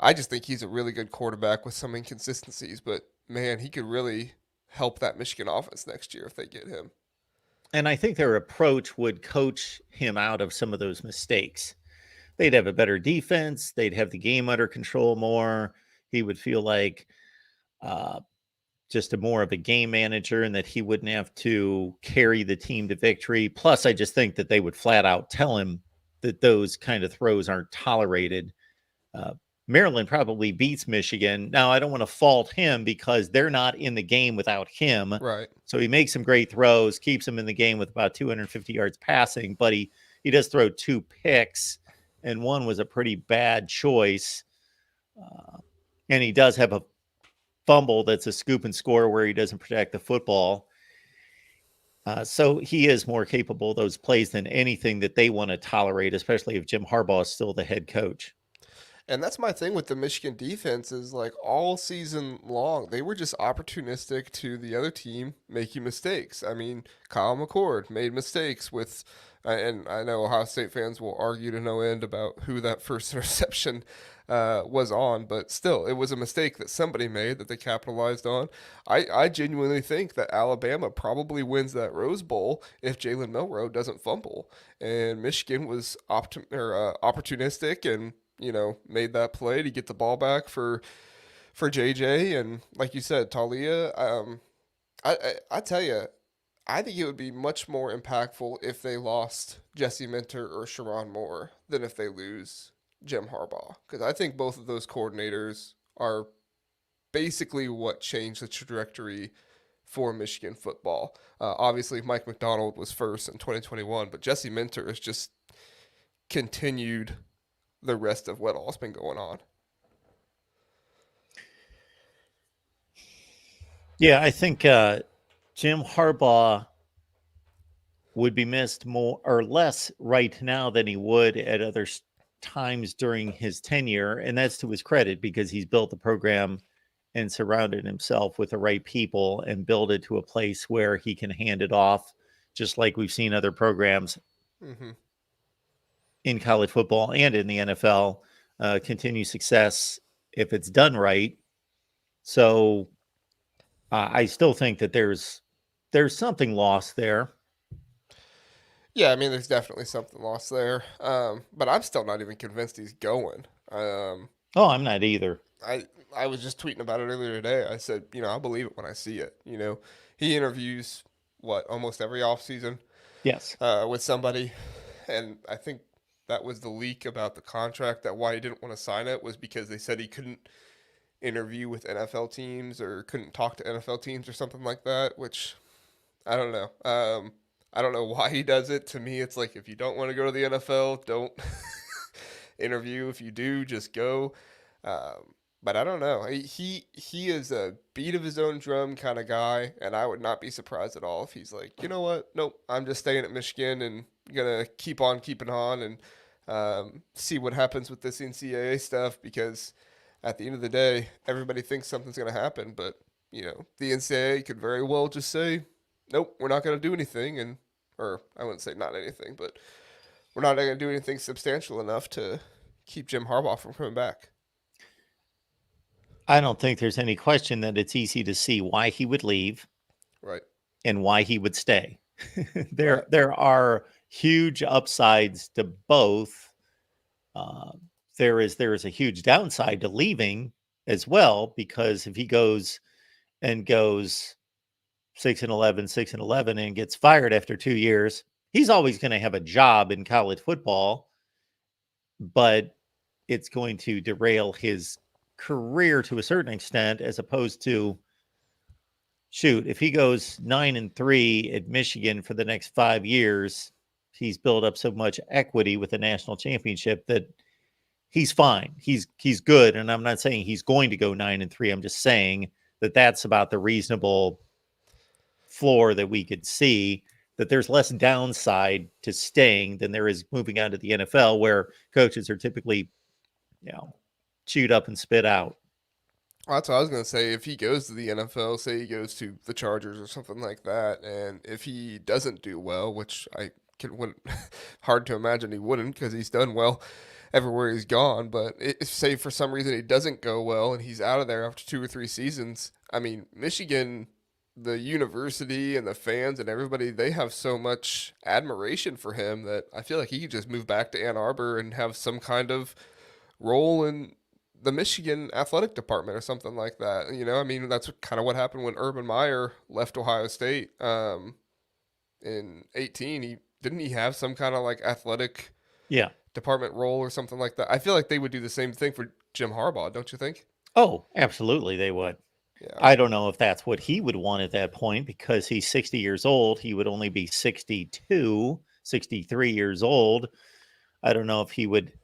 I just think he's a really good quarterback with some inconsistencies, but man, he could really help that Michigan offense next year if they get him. And I think their approach would coach him out of some of those mistakes. They'd have a better defense. They'd have the game under control more. He would feel like uh, just a more of a game manager and that he wouldn't have to carry the team to victory. Plus, I just think that they would flat out tell him that those kind of throws aren't tolerated. Uh, Maryland probably beats Michigan. Now, I don't want to fault him because they're not in the game without him. Right. So he makes some great throws, keeps him in the game with about 250 yards passing, but he does throw 2 picks, and one was a pretty bad choice. And he does have a fumble that's a scoop and score where he doesn't protect the football. So he is more capable of those plays than anything that they want to tolerate, especially if Jim Harbaugh is still the head coach. And that's my thing with the Michigan defense is like all season long, they were just opportunistic to the other team making mistakes. I mean, Kyle McCord made mistakes with, and I know Ohio State fans will argue to no end about who that first interception was on, but still, it was a mistake that somebody made that they capitalized on. I genuinely think that Alabama probably wins that Rose Bowl if Jalen Milroe doesn't fumble. And Michigan was opportunistic and made that play to get the ball back for JJ. And like you said, Talia, I tell you, I think it would be much more impactful if they lost Jesse Minter or Sharon Moore than if they lose Jim Harbaugh. Because I think both of those coordinators are basically what changed the trajectory for Michigan football. Obviously, Mike McDonald was first in 2021, but Jesse Minter has just continued the rest of what all's been going on. Yeah, I think Jim Harbaugh would be missed more or less right now than he would at other times during his tenure. And that's to his credit because he's built the program and surrounded himself with the right people and built it to a place where he can hand it off, just like we've seen other programs in college football and in the NFL continue success if it's done right. So I still think that there's something lost there. Yeah, I mean, there's definitely something lost there. But I'm still not even convinced he's going. Oh, I'm not either. I was just tweeting about it earlier today. I said, I'll believe it when I see it. He interviews almost every offseason. Yes. With somebody, and I think that was the leak about the contract. That why he didn't want to sign it was because they said he couldn't interview with NFL teams or couldn't talk to NFL teams or something like that. Which I don't know. I don't know why he does it. To me, it's like if you don't want to go to the NFL, don't interview. If you do, just go. But I don't know. He is a beat of his own drum kind of guy, and I would not be surprised at all if he's like, you know what? Nope, I'm just staying at Michigan and gonna keep on keeping on and see what happens with this NCAA stuff. Because at the end of the day, everybody thinks something's gonna happen, but the NCAA could very well just say, nope, we're not gonna do anything, or I wouldn't say not anything, but we're not gonna do anything substantial enough to keep Jim Harbaugh from coming back? I don't think there's any question that it's easy to see why he would leave Right. and why he would stay. Right. There are huge upsides to both. Uh, there is a huge downside to leaving as well, because if he goes 6-11, 6-11, and gets fired after 2 years, he's always going to have a job in college football, but it's going to derail his career to a certain extent, as opposed to, shoot, if he goes 9-3 at Michigan for the next 5 years, he's built up so much equity with the national championship that he's fine. He's good. And I'm not saying he's going to go 9-3. I'm just saying that that's about the reasonable floor that we could see, that there's less downside to staying than there is moving on to the NFL, where coaches are typically, chewed up and spit out. Well, that's what I was going to say. If he goes to the NFL, say he goes to the Chargers or something like that, and if he doesn't do well, which wouldn't hard to imagine he wouldn't, because he's done well everywhere he's gone. But if, say, for some reason he doesn't go well and he's out of there after 2 or 3 seasons, I mean, Michigan, the university and the fans and everybody, they have so much admiration for him that I feel like he could just move back to Ann Arbor and have some kind of role in the Michigan athletic department or something like that. I mean, that's kind of what happened when Urban Meyer left Ohio State in 2018. Didn't he have some kind of like athletic department role or something like that? I feel like they would do the same thing for Jim Harbaugh, don't you think? Oh, absolutely, they would. Yeah. I don't know if that's what he would want at that point, because he's 60 years old. He would only be 62, 63 years old. I don't know if he would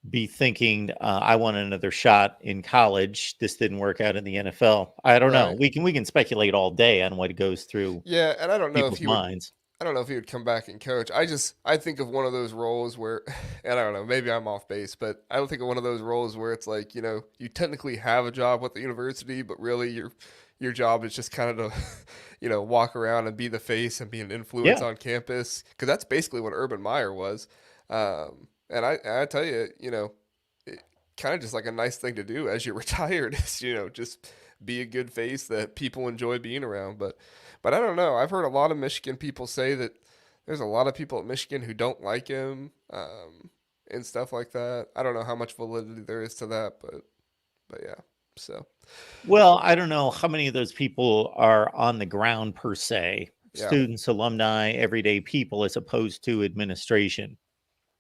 be thinking, I want another shot in college. This didn't work out in the NFL. I don't know. We can speculate all day on what goes through and I don't know if people's minds. I don't know if he would come back and coach. I think of one of those roles where, and I don't know, maybe I'm off base, but I don't think of one of those roles where it's like, you technically have a job with the university, but really your job is just kind of to, walk around and be the face and be an influence on campus. Because that's basically what Urban Meyer was. And I tell you, it kind of just like a nice thing to do as you're retired is, just be a good face that people enjoy being around. But I don't know. I've heard a lot of Michigan people say that there's a lot of people at Michigan who don't like him and stuff like that. I don't know how much validity there is to that, but yeah. So, well, I don't know how many of those people are on the ground per se, students, alumni, everyday people, as opposed to administration.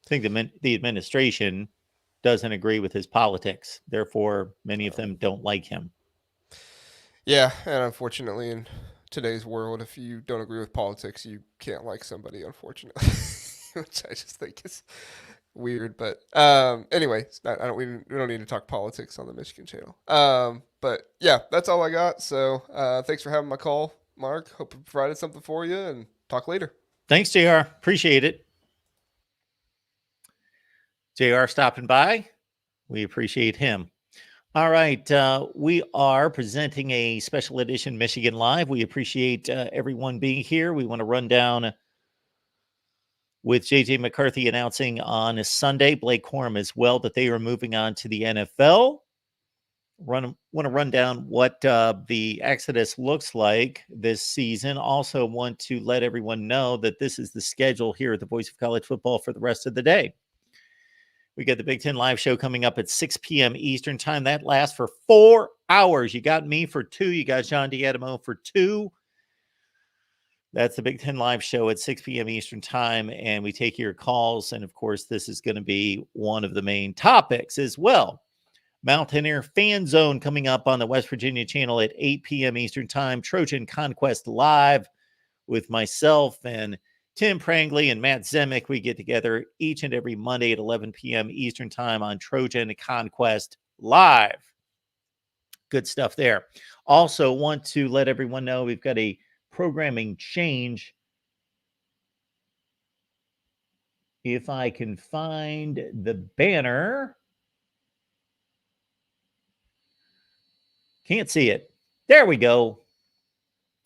I think the administration doesn't agree with his politics. Therefore, many of them don't like him. Yeah, and unfortunately, in today's world, if you don't agree with politics, you can't like somebody, unfortunately, which I just think is weird. But anyway, we don't need to talk politics on the Michigan channel. But yeah, that's all I got. So thanks for having my call, Mark. Hope I provided something for you, and talk later. Thanks, JR. Appreciate it. JR stopping by. We appreciate him. All right. We are presenting a special edition Michigan Live. We appreciate everyone being here. We want to run down with JJ McCarthy announcing on Sunday, Blake Corum as well, that they are moving on to the NFL. Want to run down what the exodus looks like this season. Also want to let everyone know that this is the schedule here at the Voice of College Football for the rest of the day. We got the Big Ten Live show coming up at 6 p.m. Eastern time. That lasts for 4 hours. You got me for 2. You got John D'Adamo for 2. That's the Big Ten Live show at 6 p.m. Eastern time. And we take your calls. And of course, this is going to be one of the main topics as well. Mountaineer Fan Zone coming up on the West Virginia channel at 8 p.m. Eastern time. Trojan Conquest Live with myself and Tim Prangley and Matt Zemek. We get together each and every Monday at 11 p.m. Eastern time on Trojan Conquest Live. Good stuff there. Also want to let everyone know we've got a programming change. If I can find the banner. Can't see it. There we go.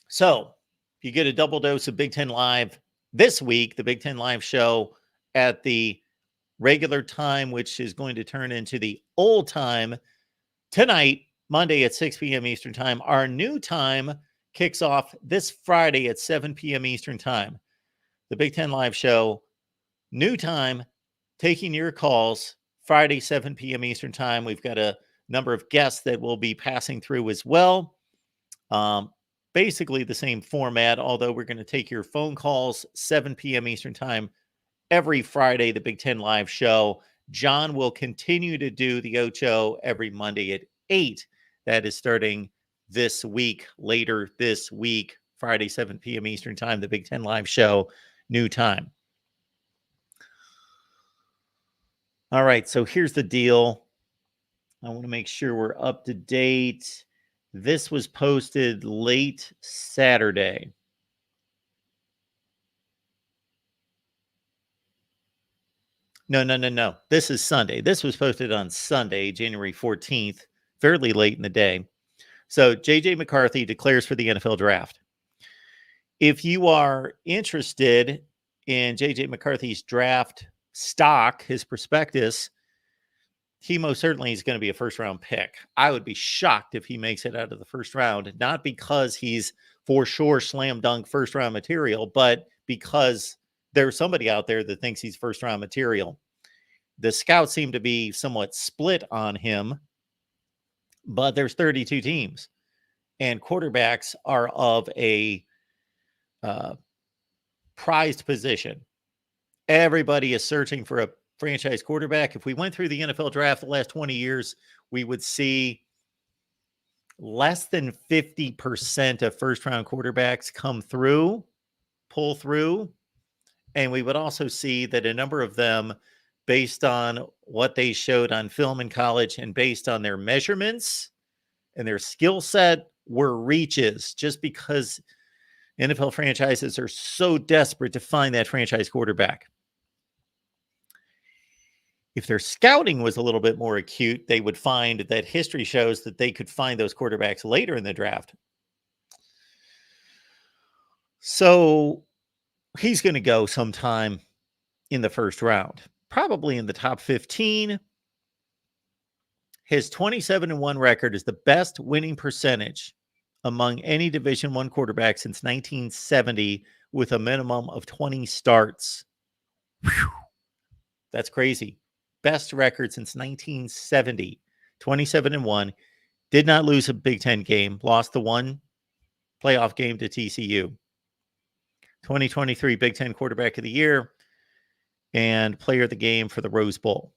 So you get a double dose of Big Ten Live this week, the Big Ten Live show at the regular time, which is going to turn into the old time tonight, Monday at 6 p.m. Eastern time. Our new time kicks off this Friday at 7 p.m. Eastern time. The Big Ten Live Show, new time, taking your calls, Friday, 7 p.m. Eastern time. We've got a number of guests that will be passing through as well. Basically the same format, although we're going to take your phone calls, 7 p.m. Eastern time, every Friday, the Big Ten Live Show. John will continue to do the Ocho every Monday at 8. That is starting this week, later this week, Friday, 7 p.m. Eastern time, the Big Ten Live Show, new time. All right, so here's the deal. I want to make sure we're up to date. This was posted late Saturday. No. This is Sunday. This was posted on Sunday, January 14th, fairly late in the day. So J.J. McCarthy declares for the NFL draft. If you are interested in J.J. McCarthy's draft stock, his prospectus, he most certainly is going to be a first-round pick. I would be shocked if he makes it out of the first round, not because he's for sure slam dunk first-round material, but because there's somebody out there that thinks he's first-round material. The scouts seem to be somewhat split on him, but there's 32 teams, and quarterbacks are of a prized position. Everybody is searching for a franchise quarterback. If we went through the NFL draft the last 20 years, we would see less than 50% of first-round quarterbacks pull through, and we would also see that a number of them, based on what they showed on film in college and based on their measurements and their skill set, were reaches, just because NFL franchises are so desperate to find that franchise quarterback. If their scouting was a little bit more acute, they would find that history shows that they could find those quarterbacks later in the draft. So he's going to go sometime in the first round, probably in the top 15. His 27-1 record is the best winning percentage among any Division I quarterback since 1970, with a minimum of 20 starts. Whew. That's crazy. Best record since 1970, 27-1. Did not lose a Big Ten game. Lost the one playoff game to TCU. 2023 Big Ten Quarterback of the Year and Player of the Game for the Rose Bowl.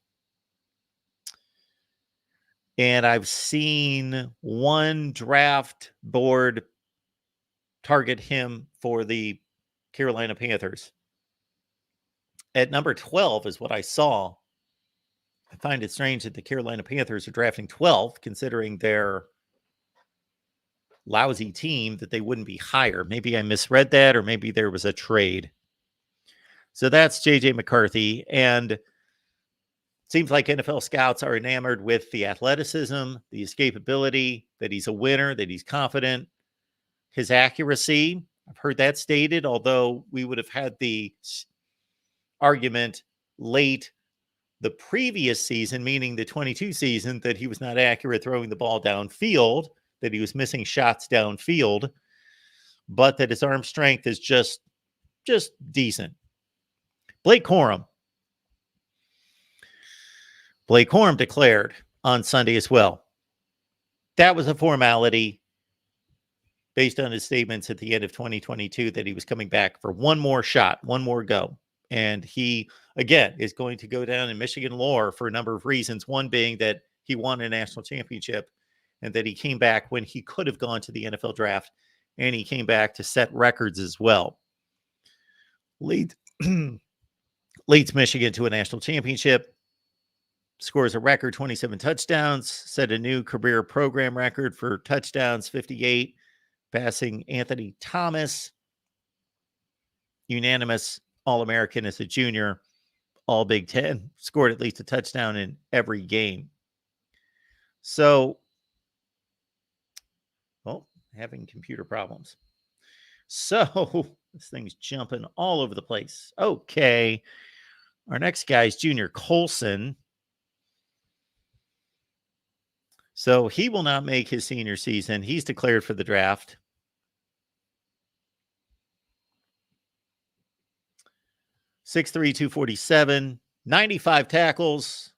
And I've seen one draft board target him for the Carolina Panthers. At number 12 is what I saw. I find it strange that the Carolina Panthers are drafting 12th, considering their lousy team, that they wouldn't be higher. Maybe I misread that, or maybe there was a trade. So that's J.J. McCarthy. And it seems like NFL scouts are enamored with the athleticism, the escapability, that he's a winner, that he's confident, his accuracy. I've heard that stated, although we would have had the argument late the previous season, meaning the 22 season, that he was not accurate throwing the ball downfield, that he was missing shots downfield, but that his arm strength is just decent. Blake Corum declared on Sunday as well. That was a formality based on his statements at the end of 2022 that he was coming back for one more shot, one more go. And he, again, is going to go down in Michigan lore for a number of reasons. One being that he won a national championship and that he came back when he could have gone to the NFL draft, and he came back to set records as well. Leads Michigan to a national championship, scores a record 27 touchdowns, set a new career program record for touchdowns, 58, passing Anthony Thomas, unanimous All-American as a junior, all Big Ten, scored at least a touchdown in every game. So, having computer problems. So, this thing's jumping all over the place. Okay. Our next guy is Junior Colson. So he will not make his senior season. He's declared for the draft. Six 247, 95 tackles.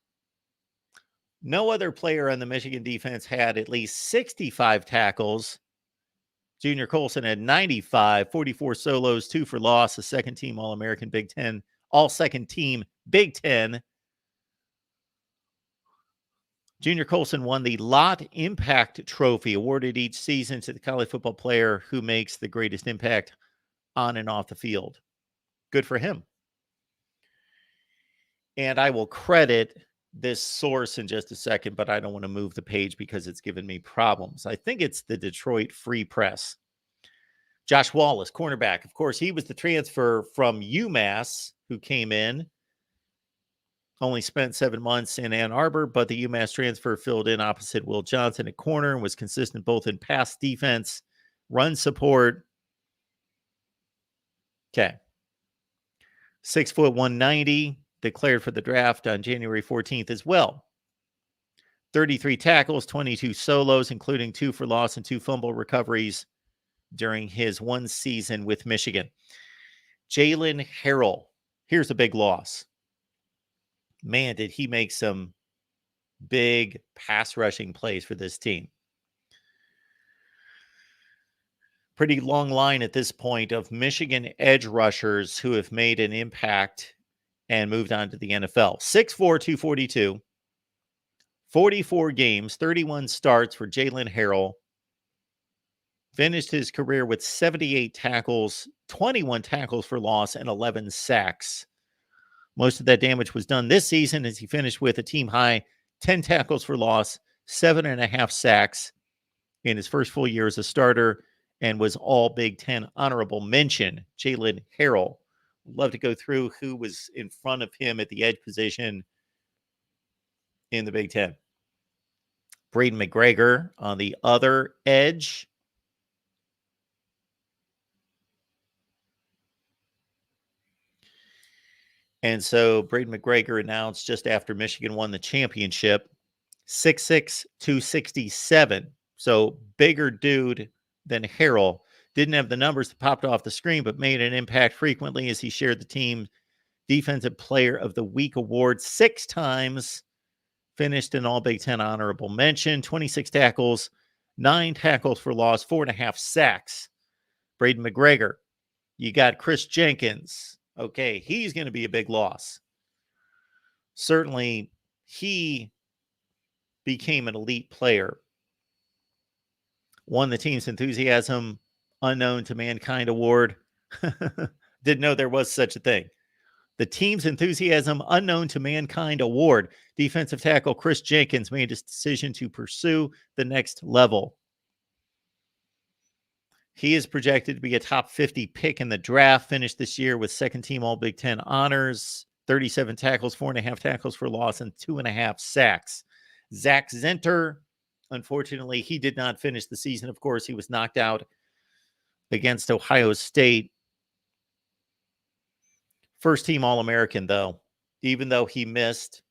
No other player on the Michigan defense had at least 65 tackles. Junior Colson had 95, 44 solos, 2 for loss, a second-team All-American Big Ten, all-second-team Big Ten. Junior Colson won the Lott Impact Trophy, awarded each season to the college football player who makes the greatest impact on and off the field. Good for him. And I will credit this source in just a second, but I don't want to move the page because it's given me problems. I think it's the Detroit Free Press. Josh Wallace, cornerback. Of course, he was the transfer from UMass who came in. Only spent 7 months in Ann Arbor, but the UMass transfer filled in opposite Will Johnson at corner and was consistent both in pass defense, run support. Okay. 6 foot 190, declared for the draft on January 14th as well. 33 tackles, 22 solos, including 2 for loss and 2 fumble recoveries during his one season with Michigan. Jalen Harrell, here's a big loss. Man, did he make some big pass rushing plays for this team. Pretty long line at this point of Michigan edge rushers who have made an impact and moved on to the NFL. 6'4", 242, 44 games, 31 starts for Jalen Harrell. Finished his career with 78 tackles, 21 tackles for loss, and 11 sacks. Most of that damage was done this season as he finished with a team-high 10 tackles for loss, 7.5 sacks in his first full year as a starter, and was all Big Ten honorable mention. Jalen Harrell. Love to go through who was in front of him at the edge position in the Big Ten. Braden McGregor on the other edge. And so Braden McGregor announced just after Michigan won the championship, 6'6", 267. So bigger dude than Harrell. Didn't have the numbers that popped off the screen, but made an impact frequently as he shared the team Defensive Player of the Week award 6 times. Finished an all Big Ten honorable mention, 26 tackles, 9 tackles for loss, 4.5 sacks. Braden McGregor. You got Chris Jenkins. Okay, he's going to be a big loss. Certainly, he became an elite player. Won the team's Enthusiasm Unknown to Mankind Award. Didn't know there was such a thing. The Team's Enthusiasm Unknown to Mankind Award. Defensive tackle Chris Jenkins made his decision to pursue the next level. He is projected to be a top 50 pick in the draft. Finished this year with second-team All-Big Ten honors, 37 tackles, 4.5 tackles for loss, and 2.5 sacks. Zach Zenter, unfortunately, he did not finish the season. Of course, he was knocked out against Ohio State. First-team All-American, though, even though he missed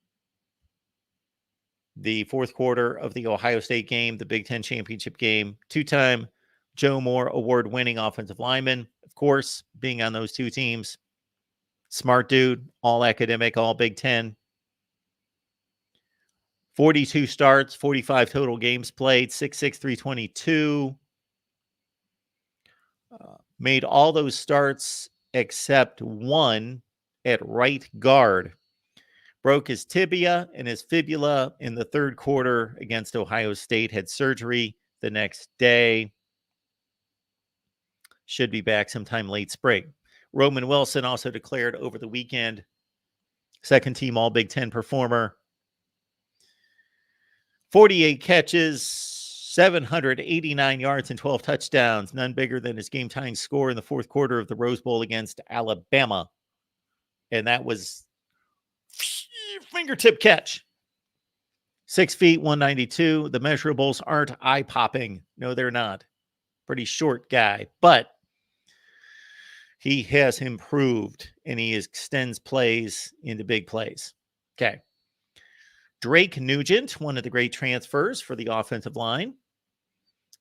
the fourth quarter of the Ohio State game, the Big Ten championship game. 2-time Joe Moore award-winning offensive lineman, of course, being on those 2 teams. Smart dude, all academic, all Big Ten. 42 starts, 45 total games played, 6'6", 322. Made all those starts except one at right guard. Broke his tibia and his fibula in the third quarter against Ohio State. Had surgery the next day. Should be back sometime late spring. Roman Wilson also declared over the weekend second-team All-Big Ten performer. 48 catches, 789 yards, and 12 touchdowns. None bigger than his game-tying score in the fourth quarter of the Rose Bowl against Alabama. And that was fingertip catch. 6 feet, 192. The measurables aren't eye-popping. No, they're not. Pretty short guy. But He has improved, and he extends plays into big plays. Okay. Drake Nugent, one of the great transfers for the offensive line,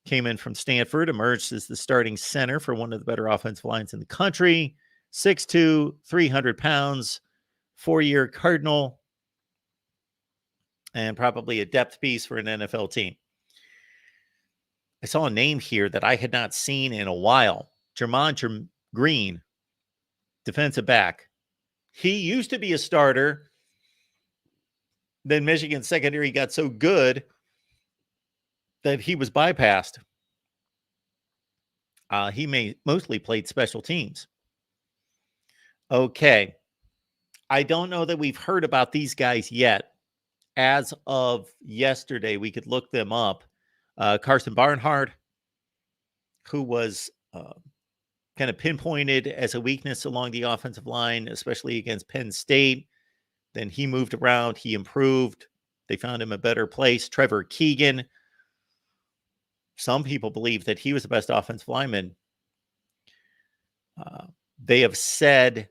came in from Stanford, emerged as the starting center for one of the better offensive lines in the country. 6'2", 300 pounds, 4-year Cardinal, and probably a depth piece for an NFL team. I saw a name here that I had not seen in a while. Jermon Green, defensive back. He used to be a starter. Then Michigan's secondary got so good that he was bypassed. He mostly played special teams. Okay. I don't know that we've heard about these guys yet. As of yesterday, we could look them up. Carson Barnhart, who was kind of pinpointed as a weakness along the offensive line, especially against Penn State. Then he moved around. He improved. They found him a better place. Trevor Keegan. Some people believe that he was the best offensive lineman. They have said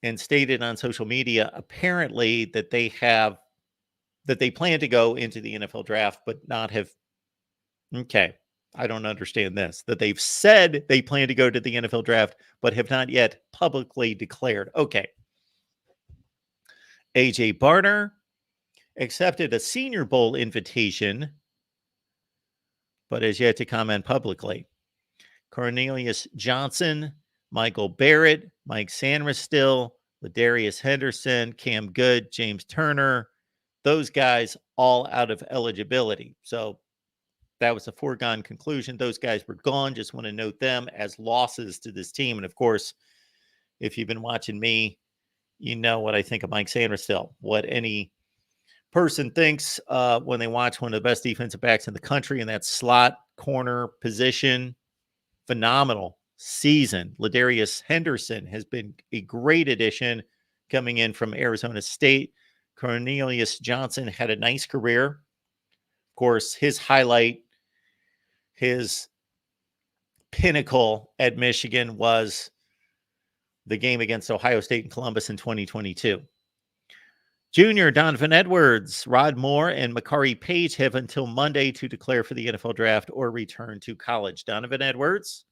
and stated on social media, apparently, that they plan to go into the NFL draft, but not have. Okay, I don't understand this. That they've said they plan to go to the NFL draft, but have not yet publicly declared. Okay. AJ Barner accepted a Senior Bowl invitation, but has yet to comment publicly. Cornelius Johnson, Michael Barrett, Mike Sanderstill, Ladarius Henderson, Cam Good, James Turner, those guys all out of eligibility. So that was a foregone conclusion. Those guys were gone. Just want to note them as losses to this team. And of course, if you've been watching me, you know what I think of Mike Sanderstill. What any person thinks when they watch one of the best defensive backs in the country in that slot corner position. Phenomenal season. Ladarius Henderson has been a great addition coming in from Arizona State. Cornelius Johnson had a nice career. Of course, his highlight, his pinnacle at Michigan was the game against Ohio State and Columbus in 2022. Junior Donovan Edwards, Rod Moore, and Makari Page have until Monday to declare for the NFL draft or return to college. Donovan Edwards,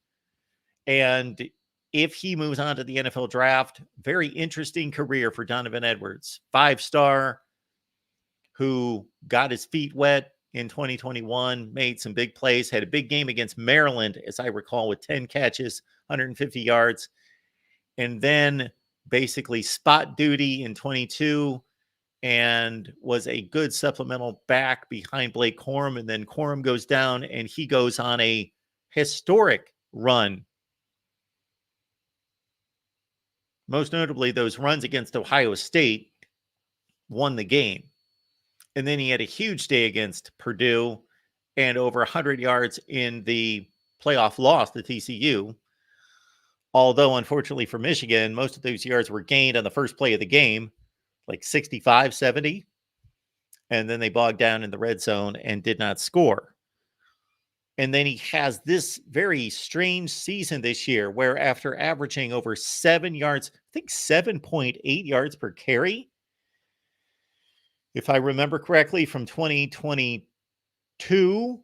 and if he moves on to the NFL draft, very interesting career for Donovan Edwards. 5-star who got his feet wet in 2021, made some big plays, had a big game against Maryland, as I recall, with 10 catches, 150 yards, and then basically spot duty in 22 and was a good supplemental back behind Blake Corum. And then Corum goes down and he goes on a historic run. Most notably, those runs against Ohio State won the game. And then he had a huge day against Purdue and over 100 yards in the playoff loss to TCU. Although, unfortunately for Michigan, most of those yards were gained on the first play of the game, like 65, 70. And then they bogged down in the red zone and did not score. And then he has this very strange season this year where after averaging over 7 yards, I think 7.8 yards per carry, if I remember correctly, from 2022,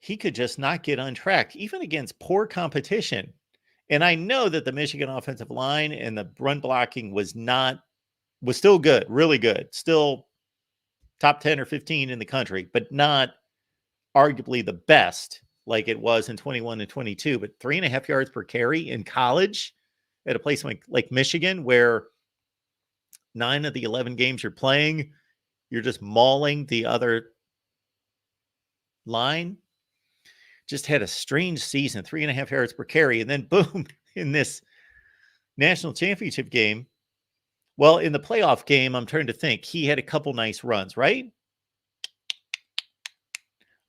he could just not get on track, even against poor competition. And I know that the Michigan offensive line and the run blocking was still good, really good, still top 10 or 15 in the country, but not arguably the best like it was in 21 and 22. But 3.5 yards per carry in college at a place like Michigan, where 9 of the 11 games you're playing, you're just mauling the other line. Just had a strange season, 3.5 yards per carry. And then boom, in this national championship game. Well, in the playoff game, I'm trying to think, he had a couple nice runs, right?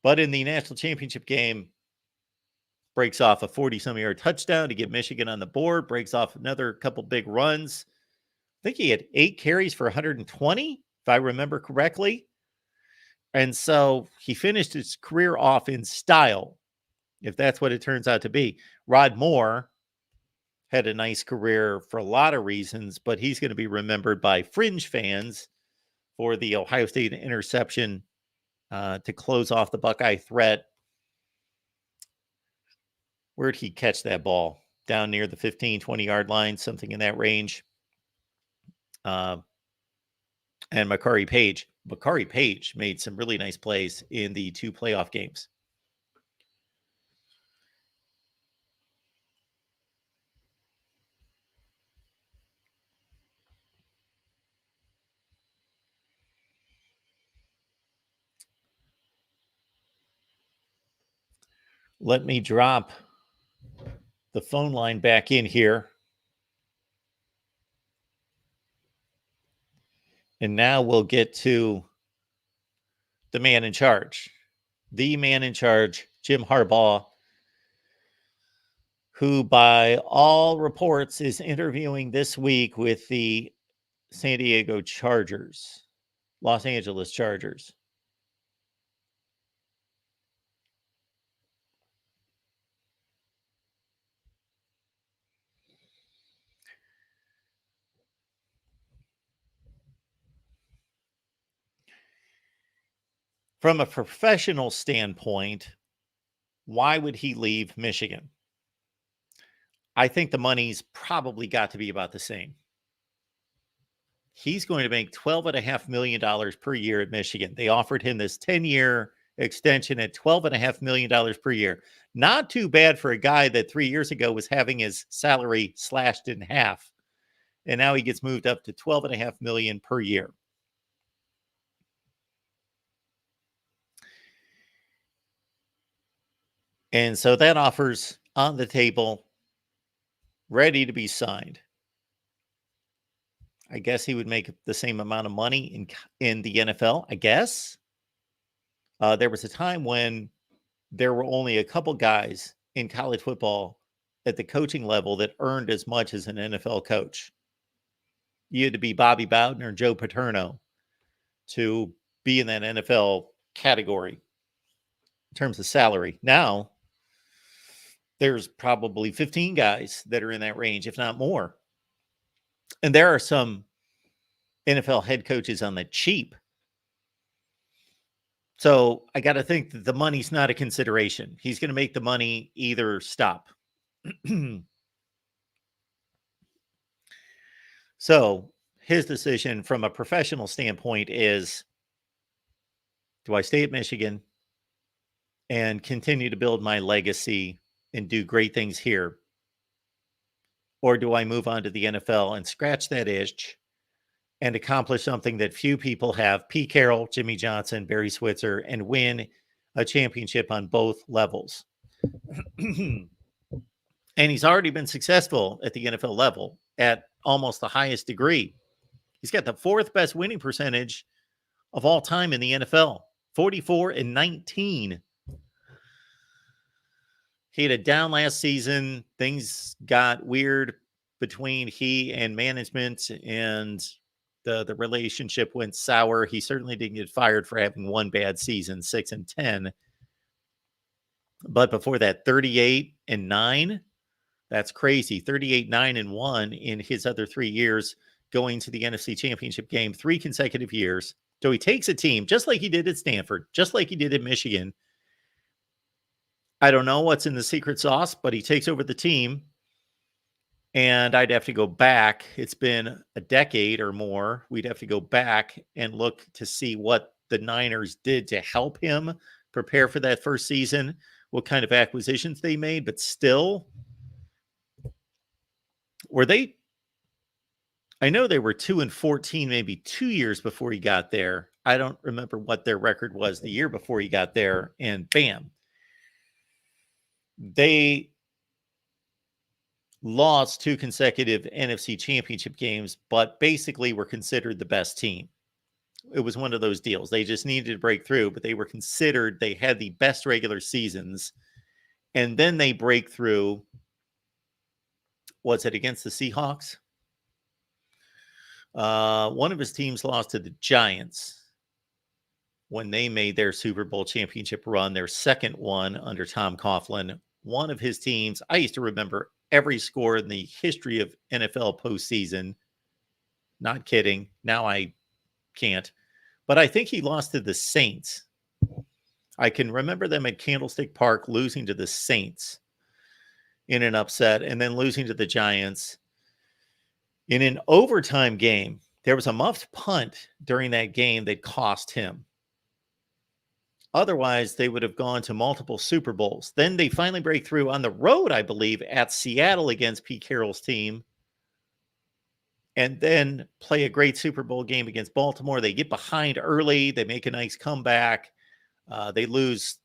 But in the national championship game, breaks off a 40-some yard touchdown to get Michigan on the board, breaks off another couple big runs. I think he had 8 carries for 120, if I remember correctly. And so he finished his career off in style, if that's what it turns out to be. Rod Moore, had a nice career for a lot of reasons, but he's going to be remembered by fringe fans for the Ohio State interception to close off the Buckeye threat. Where'd he catch that ball? Down near the 15, 20-yard line, something in that range. And Makari Page. Makari Page made some really nice plays in the 2 playoff games. Let me drop the phone line back in here. And now we'll get to the man in charge. The man in charge, Jim Harbaugh, who by all reports is interviewing this week with the San Diego Chargers, Los Angeles Chargers. From a professional standpoint, why would he leave Michigan? I think the money's probably got to be about the same. He's going to make $12.5 million per year at Michigan. They offered him this 10-year extension at $12.5 million per year. Not too bad for a guy that 3 years ago was having his salary slashed in half. And now he gets moved up to $12.5 million per year. And so that offer's on the table, ready to be signed. I guess he would make the same amount of money in the NFL, I guess. There was a time when there were only a couple guys in college football at the coaching level that earned as much as an NFL coach. You had to be Bobby Bowden or Joe Paterno to be in that NFL category in terms of salary. Now, there's probably 15 guys that are in that range, if not more. And there are some NFL head coaches on the cheap. So I got to think that the money's not a consideration. He's going to make the money either stop. So his decision from a professional standpoint is, do I stay at Michigan and continue to build my legacy and do great things here? Or do I move on to the NFL and scratch that itch and accomplish something that few people have, Pete Carroll, Jimmy Johnson, Barry Switzer, and win a championship on both levels? And he's already been successful at the NFL level at almost the highest degree. He's got the 4th best winning percentage of all time in the NFL, 44-19. He had a down last season. Things got weird between he and management, and the relationship went sour. He certainly didn't get fired for having one bad season, 6-10. But before that, 38-9. That's crazy. 38-9-1 in his other 3 years, going to the NFC Championship game 3 consecutive years. So he takes a team just like he did at Stanford, just like he did at Michigan. I don't know what's in the secret sauce, but he takes over the team. And I'd have to go back. It's been a decade or more. We'd have to go back and look to see what the Niners did to help him prepare for that first season, what kind of acquisitions they made. But still, were they? I know they were 2-14, maybe 2 years before he got there. I don't remember what their record was the year before he got there. And bam, they lost 2 consecutive NFC Championship games, but basically were considered the best team. It was one of those deals. They just needed to break through, but they were considered, they had the best regular seasons. And then they break through, was it against the Seahawks? One of his teams lost to the Giants when they made their Super Bowl championship run, their second one under Tom Coughlin. One of his teams, I used to remember every score in the history of NFL postseason. Not kidding. Now I can't. But I think he lost to the Saints. I can remember them at Candlestick Park losing to the Saints in an upset and then losing to the Giants in an overtime game. There was a muffed punt during that game that cost him. Otherwise, they would have gone to multiple Super Bowls. Then they finally break through on the road, I believe, at Seattle against Pete Carroll's team. And then play a great Super Bowl game against Baltimore. They get behind early. They make a nice comeback. They lose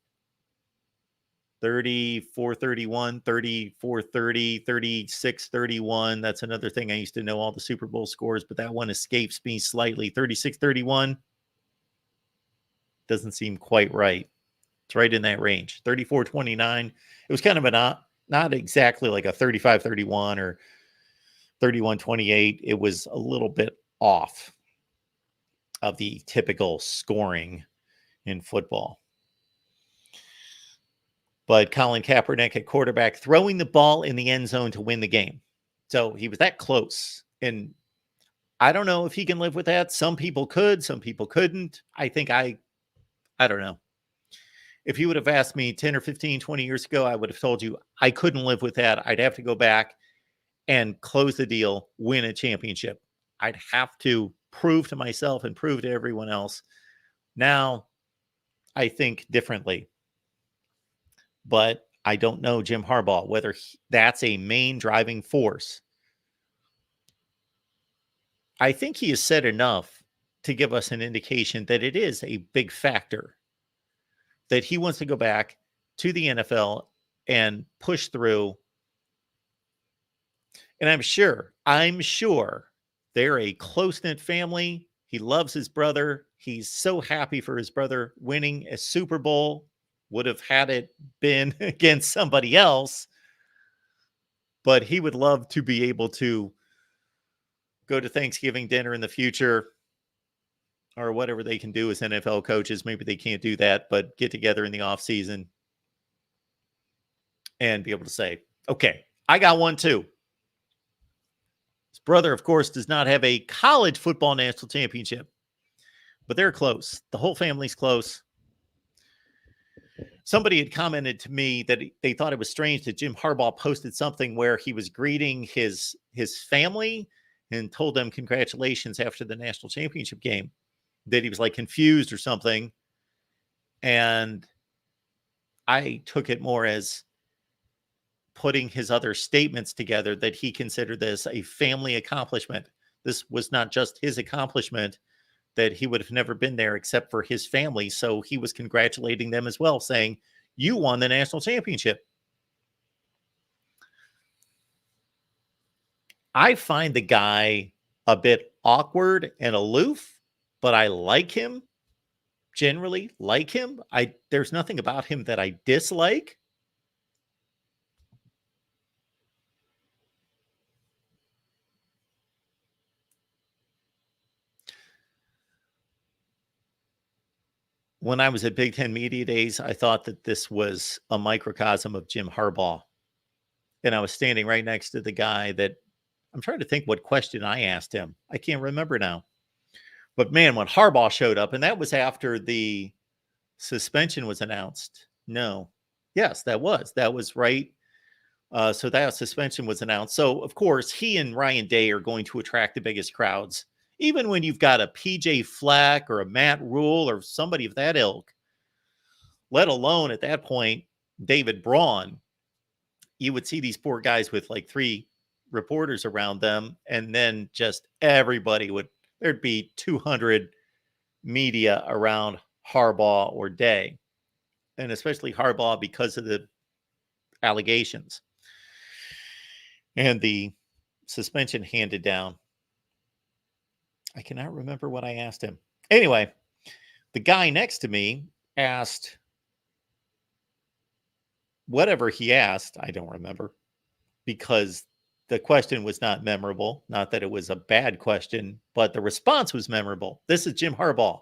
34-31, 34-30, 36-31. That's another thing. I used to know all the Super Bowl scores, but that one escapes me slightly. 36-31 doesn't seem quite right. It's right in that range. 34-29. It was kind of not exactly like a 35-31 or 31-28. It was a little bit off of the typical scoring in football. But Colin Kaepernick at quarterback, throwing the ball in the end zone to win the game. So he was that close. And I don't know if he can live with that. Some people could, some people couldn't. I think I don't know. If you would have asked me 10 or 15, 20 years ago, I would have told you I couldn't live with that. I'd have to go back and close the deal, win a championship. I'd have to prove to myself and prove to everyone else. Now, I think differently. But I don't know Jim Harbaugh, whether that's a main driving force. I think he has said enough to give us an indication that it is a big factor, that he wants to go back to the NFL and push through. And I'm sure they're a close-knit family. He loves his brother. He's so happy for his brother winning a Super Bowl. Would have had it been against somebody else, but he would love to be able to go to Thanksgiving dinner in the future or whatever they can do as NFL coaches. Maybe they can't do that, but get together in the off season and be able to say, okay, I got one too. His brother, of course, does not have a college football national championship, but they're close. The whole family's close. Somebody had commented to me that they thought it was strange that Jim Harbaugh posted something where he was greeting his family and told them congratulations after the national championship game, that he was like confused or something. And I took it more as putting his other statements together, that he considered this a family accomplishment. This was not just his accomplishment, that he would have never been there except for his family. So he was congratulating them as well, saying, you won the national championship. I find the guy a bit awkward and aloof, but I like him, generally like him. There's nothing about him that I dislike. When I was at Big Ten Media Days, I thought that this was a microcosm of Jim Harbaugh. And I was standing right next to the guy that I'm trying to think what question I asked him. I can't remember now. But man, when Harbaugh showed up, and that was after the suspension was announced. No. Yes, that was right. So that suspension was announced. So, of course, he and Ryan Day are going to attract the biggest crowds. Even when you've got a PJ Fleck or a Matt Rule or somebody of that ilk, let alone at that point, David Braun, you would see these poor guys with like 3 reporters around them. And then just there'd be 200 media around Harbaugh or Day. And especially Harbaugh because of the allegations and the suspension handed down. I cannot remember what I asked him. Anyway, the guy next to me asked whatever he asked. I don't remember, because the question was not memorable. Not that it was a bad question, but the response was memorable. This is Jim Harbaugh.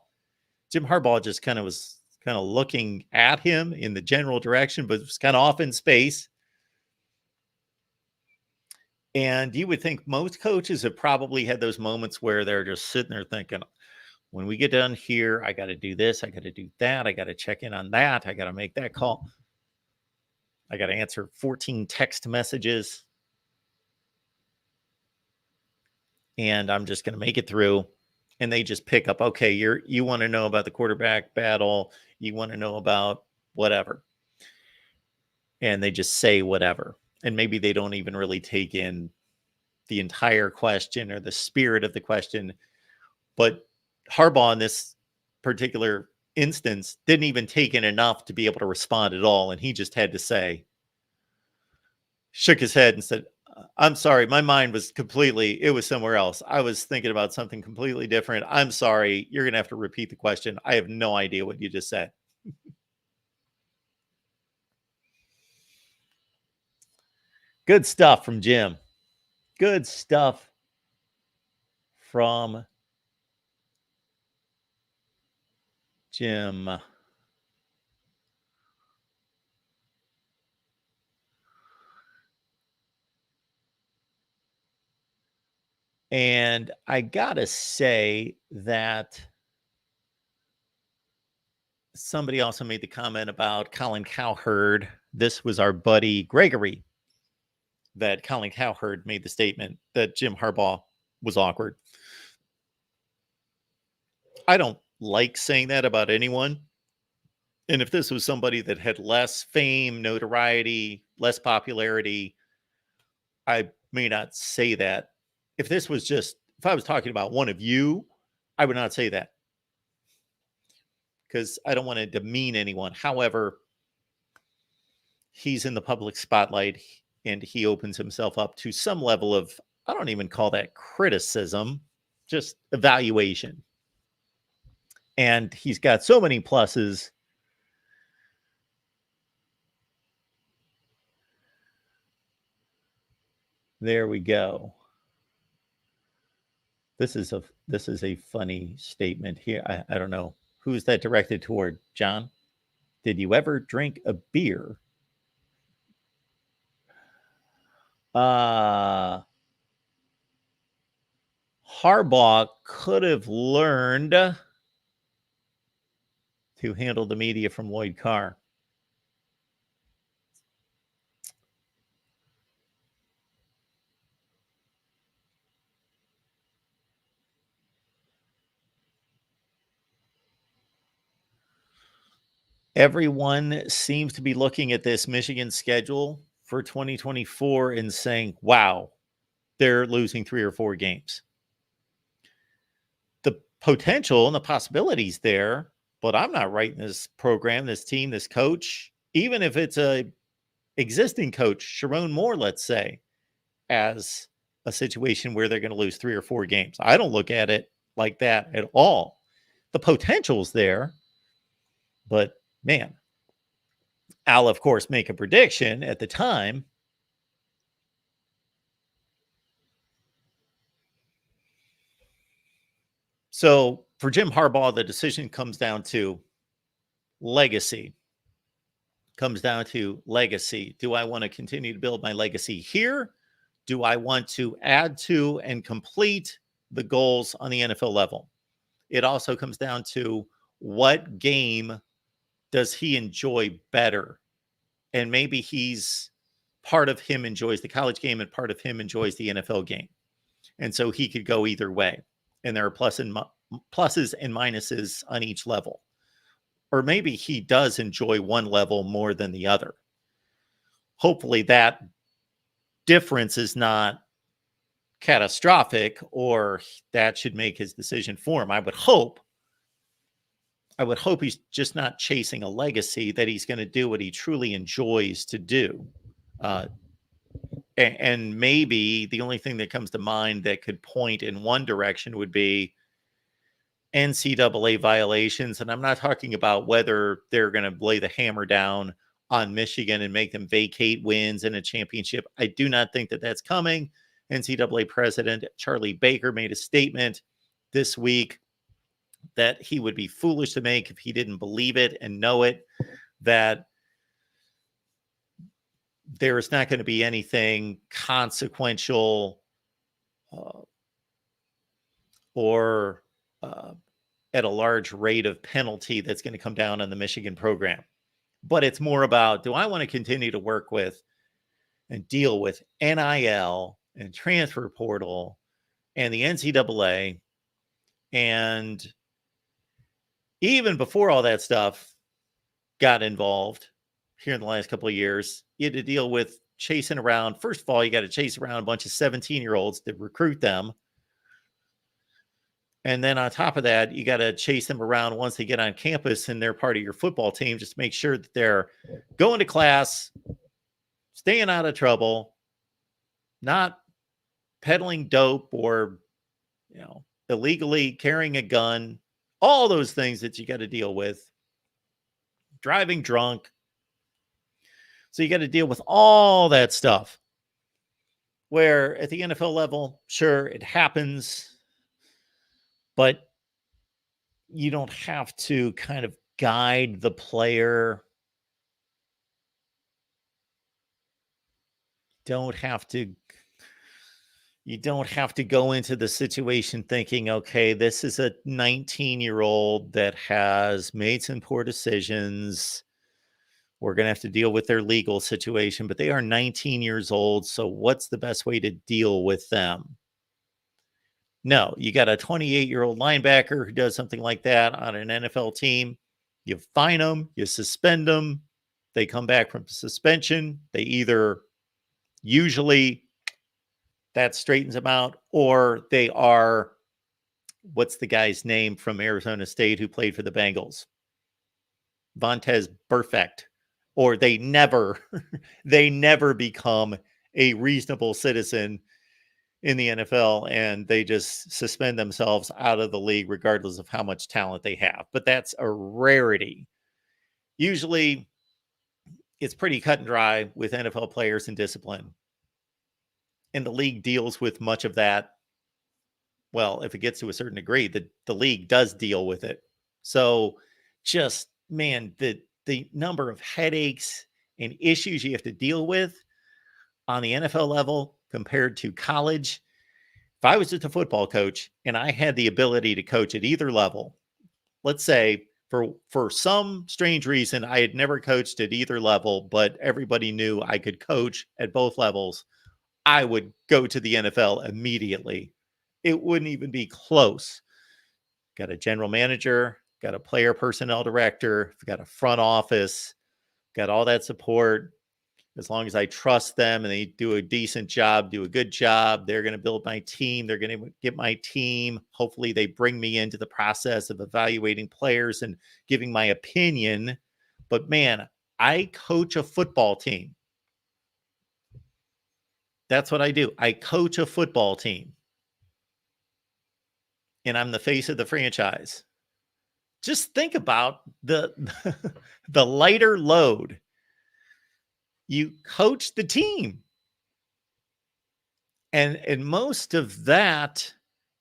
Jim Harbaugh just was looking at him in the general direction, but was kind of off in space. And you would think most coaches have probably had those moments where they're just sitting there thinking, when we get done here, I got to do this, I got to do that, I got to check in on that, I got to make that call, I got to answer 14 text messages, and I'm just going to make it through. And they just pick up, okay, you want to know about the quarterback battle, you want to know about whatever. And they just say whatever. And maybe they don't even really take in the entire question or the spirit of the question. But Harbaugh in this particular instance didn't even take in enough to be able to respond at all. And he just had to say, shook his head and said, I'm sorry, my mind was it was somewhere else. I was thinking about something completely different. I'm sorry. You're going to have to repeat the question. I have no idea what you just said. Good stuff from Jim. Good stuff from Jim. And I gotta say that somebody also made the comment about Colin Cowherd. This was our buddy Gregory, that Colin Cowherd made the statement that Jim Harbaugh was awkward. I don't like saying that about anyone. And if this was somebody that had less fame, notoriety, less popularity, I may not say that. If I was talking about one of you, I would not say that, because I don't want to demean anyone. However, he's in the public spotlight and he opens himself up to some level of, I don't even call that criticism, just evaluation. And he's got so many pluses. There we go. This is a funny statement here. I don't know. Who is that directed toward? John? Did you ever drink a beer? Harbaugh could have learned to handle the media from Lloyd Carr. Everyone seems to be looking at this Michigan schedule for 2024 and saying, wow, they're losing 3 or 4 games. The potential and the possibilities there, but I'm not writing this program, this team, this coach, even if it's a existing coach, Sharon Moore, let's say, as a situation where they're going to lose 3 or 4 games. I don't look at it like that at all. The potential's there, but man, I'll, of course, make a prediction at the time. So for Jim Harbaugh, the decision comes down to legacy. Comes down to legacy. Do I want to continue to build my legacy here? Do I want to add to and complete the goals on the NFL level? It also comes down to what game does he enjoy better? And maybe part of him enjoys the college game and part of him enjoys the NFL game. And so he could go either way. And there are pluses and minuses on each level. Or maybe he does enjoy one level more than the other. Hopefully that difference is not catastrophic, or that should make his decision for him. I would hope he's just not chasing a legacy, that he's going to do what he truly enjoys to do. And maybe the only thing that comes to mind that could point in one direction would be NCAA violations. And I'm not talking about whether they're going to lay the hammer down on Michigan and make them vacate wins in a championship. I do not think that that's coming. NCAA president Charlie Baker made a statement this week that he would be foolish to make if he didn't believe it and know it, that there's not going to be anything consequential or at a large rate of penalty that's going to come down on the Michigan program. But it's more about, do I want to continue to work with and deal with NIL and transfer portal and the NCAA? And even before all that stuff got involved here in the last couple of years, you had to deal with chasing around. First of all, you got to chase around a bunch of 17-year-olds to recruit them. And then on top of that, you got to chase them around once they get on campus and they're part of your football team. Just make sure that they're going to class, staying out of trouble, not peddling dope or, illegally carrying a gun, all those things that you got to deal with, driving drunk. So you got to deal with all that stuff. Where at the NFL level, sure, it happens, but you don't have to kind of guide the player. You don't have to go into the situation thinking, okay, this is a 19-year-old that has made some poor decisions. We're going to have to deal with their legal situation, but they are 19 years old. So what's the best way to deal with them? No, you got a 28-year-old linebacker who does something like that on an NFL team. You fine them, you suspend them. They come back from suspension. They either usually that straightens them out, or they are, what's the guy's name from Arizona State who played for the Bengals? Vontez Burfict. Or they never become a reasonable citizen in the NFL and they just suspend themselves out of the league regardless of how much talent they have. But that's a rarity. Usually it's pretty cut and dry with NFL players and discipline. And the league deals with much of that. Well, if it gets to a certain degree, the league does deal with it. So just, man, the number of headaches and issues you have to deal with on the NFL level compared to college. If I was just a football coach and I had the ability to coach at either level, let's say for some strange reason, I had never coached at either level, but everybody knew I could coach at both levels, I would go to the NFL immediately. It wouldn't even be close. Got a general manager, got a player personnel director, got a front office, got all that support. As long as I trust them and they do a decent job, do a good job, they're going to build my team. They're going to get my team. Hopefully they bring me into the process of evaluating players and giving my opinion. But man, I coach a football team. That's what I do. I coach a football team. And I'm the face of the franchise. Just think about the lighter load. You coach the team. And most of that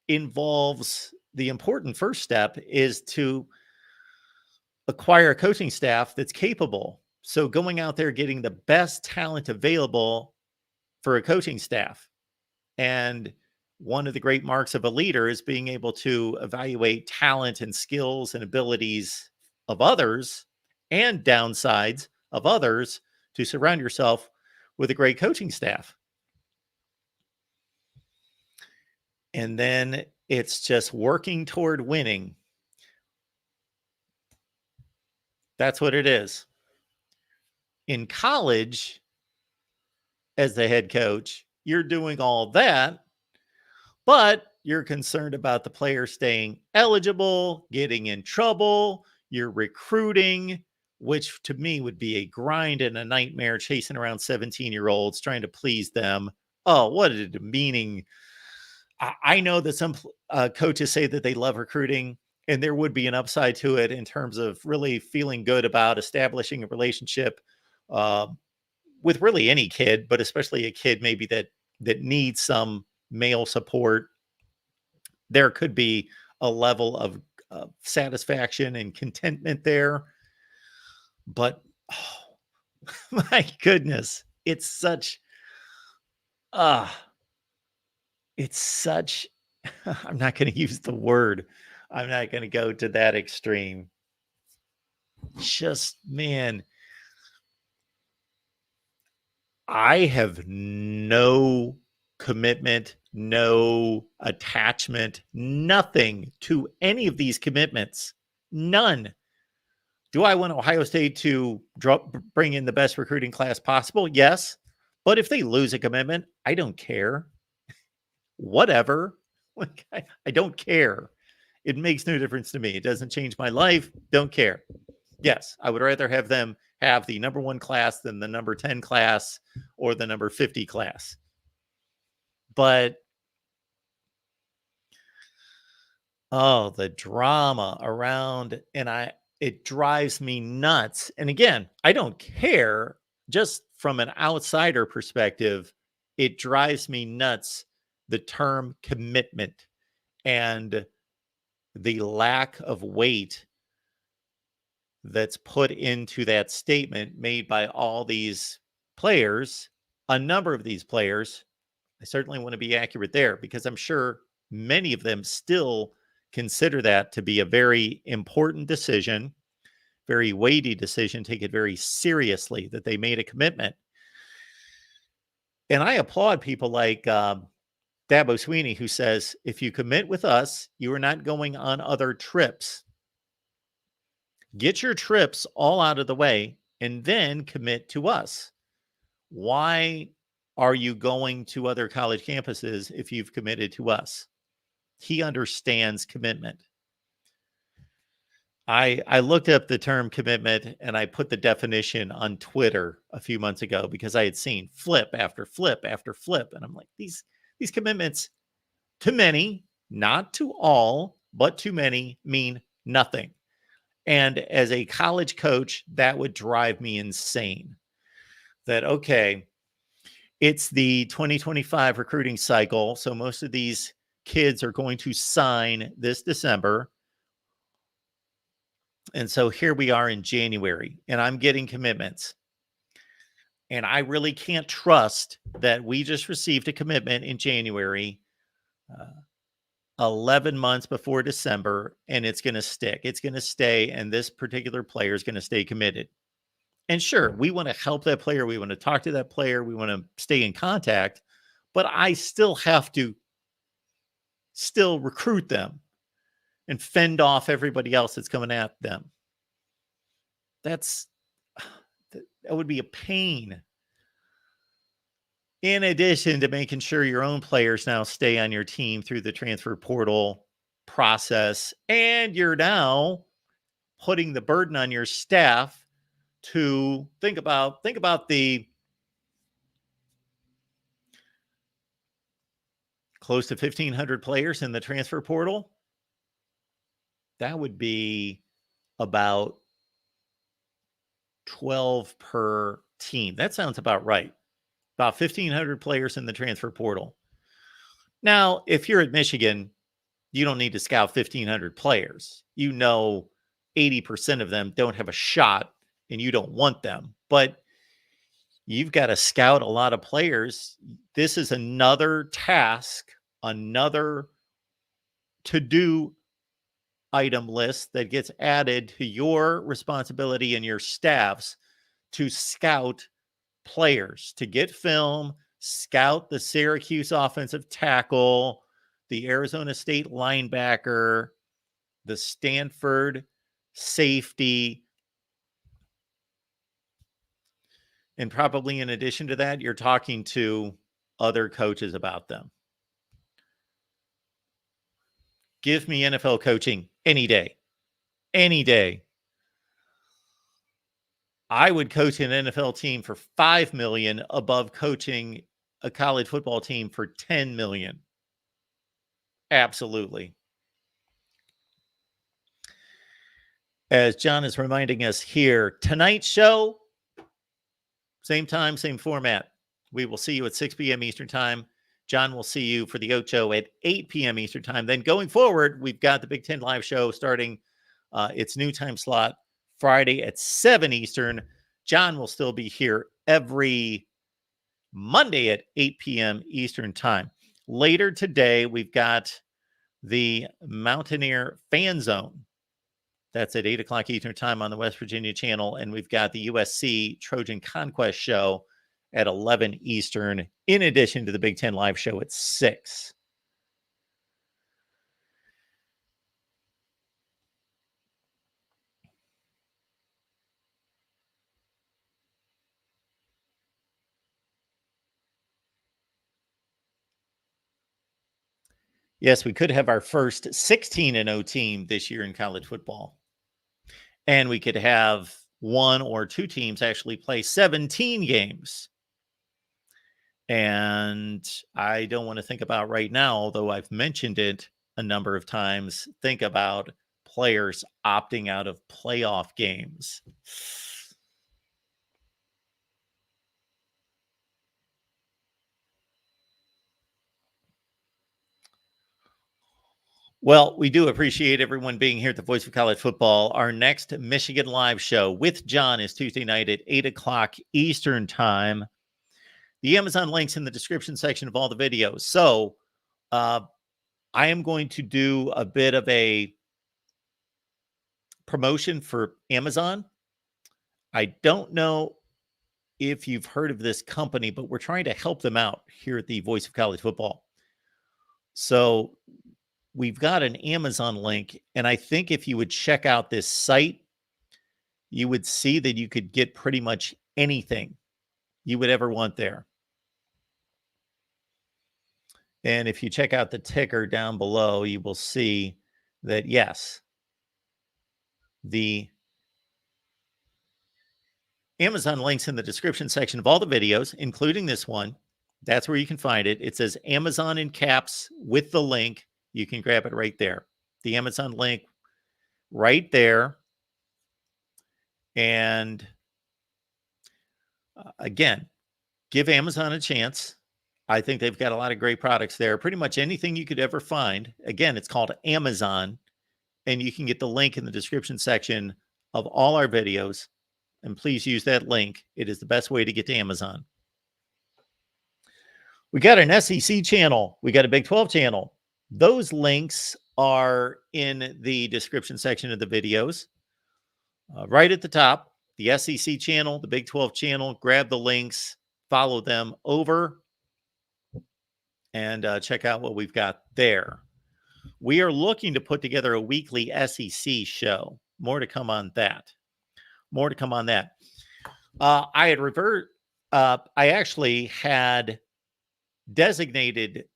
involves the important first step is to acquire a coaching staff that's capable. So going out there, getting the best talent available for a coaching staff. And one of the great marks of a leader is being able to evaluate talent and skills and abilities of others and downsides of others to surround yourself with a great coaching staff. And then it's just working toward winning. That's what it is. In college, as the head coach, you're doing all that, but you're concerned about the player staying eligible, getting in trouble, you're recruiting, which to me would be a grind and a nightmare, chasing around 17-year-olds, trying to please them. Oh, what a demeaning. I know that some coaches say that they love recruiting, and there would be an upside to it in terms of really feeling good about establishing a relationship with really any kid, but especially a kid maybe that needs some male support. There could be a level of satisfaction and contentment there. But oh, my goodness, it's such, it's such, I'm not going to use the word. I'm not going to go to that extreme. Just, man, I have no commitment, no attachment, nothing to any of these commitments. None. Do I want Ohio State to bring in the best recruiting class possible? Yes. But if they lose a commitment, I don't care. Whatever. Like, I don't care. It makes no difference to me. It doesn't change my life. Don't care. Yes, I would rather have them have the number 1 class than the number 10 class or the number 50 class. But, oh, the drama around, and it drives me nuts. And again, I don't care. Just from an outsider perspective, it drives me nuts, the term commitment and the lack of weight that's put into that statement made by all these players, a number of these players. I certainly want to be accurate there because I'm sure many of them still consider that to be a very important decision, very weighty decision, take it very seriously that they made a commitment. And I applaud people like Dabo Sweeney, who says, if you commit with us, you are not going on other trips. Get your trips all out of the way and then commit to us. Why are you going to other college campuses if you've committed to us? He understands commitment. I looked up the term commitment and I put the definition on Twitter a few months ago because I had seen flip after flip after flip. And I'm like, these commitments, to many, not to all, but to many, mean nothing. And as a college coach, that would drive me insane. That, okay, it's the 2025 recruiting cycle. So most of these kids are going to sign this December. And so here we are in January, and I'm getting commitments. And I really can't trust that we just received a commitment in January, 11 months before December, and it's going to stick. It's going to stay, and this particular player is going to stay committed. And sure, we want to help that player. We want to talk to that player. We want to stay in contact, but I still have to still recruit them and fend off everybody else that's coming at them. That would be a pain. In addition to making sure your own players now stay on your team through the transfer portal process, and you're now putting the burden on your staff to think about the close to 1,500 players in the transfer portal. That would be about 12 per team. That sounds about right. About 1,500 players in the transfer portal. Now, if you're at Michigan, you don't need to scout 1,500 players. You know 80% of them don't have a shot and you don't want them. But you've got to scout a lot of players. This is another task, another to-do item list that gets added to your responsibility and your staff's to scout players, to get film, scout the Syracuse offensive tackle, the Arizona State linebacker, the Stanford safety. And probably in addition to that, you're talking to other coaches about them. Give me NFL coaching any day. Any day. I would coach an NFL team for $5 million above coaching a college football team for $10 million. Absolutely. As John is reminding us here, tonight's show, same time, same format. We will see you at 6 p.m. Eastern time. John will see you for the Ocho at 8 p.m. Eastern time. Then going forward, we've got the Big Ten Live show starting its new time slot Friday at 7 Eastern. John will still be here every Monday at 8 p.m. Eastern Time. Later today, we've got the Mountaineer Fan Zone. That's at 8 o'clock Eastern Time on the West Virginia channel. And we've got the USC Trojan Conquest show at 11 Eastern, in addition to the Big Ten Live show at 6. Yes, we could have our first 16-0 team this year in college football. And we could have one or two teams actually play 17 games. And I don't want to think about right now, although I've mentioned it a number of times, think about players opting out of playoff games. Well, we do appreciate everyone being here at the Voice of College Football. Our next Michigan Live show with John is Tuesday night at 8 o'clock Eastern Time. The Amazon link's in the description section of all the videos. So I am going to do a bit of a promotion for Amazon. I don't know if you've heard of this company, but we're trying to help them out here at the Voice of College Football. So we've got an Amazon link, and I think if you would check out this site, you would see that you could get pretty much anything you would ever want there. And if you check out the ticker down below, you will see that, yes, the Amazon links in the description section of all the videos, including this one. That's where you can find it. It says Amazon in caps with the link. You can grab it right there. The Amazon link right there. And again, give Amazon a chance. I think they've got a lot of great products there. Pretty much anything you could ever find. Again, it's called Amazon. And you can get the link in the description section of all our videos. And please use that link. It is the best way to get to Amazon. We got an SEC channel. We got a Big 12 channel. Those links are in the description section of the videos. Right at the top, the SEC channel, the Big 12 channel, grab the links, follow them over, and check out what we've got there. We are looking to put together a weekly SEC show. More to come on that. More to come on that. I actually had designated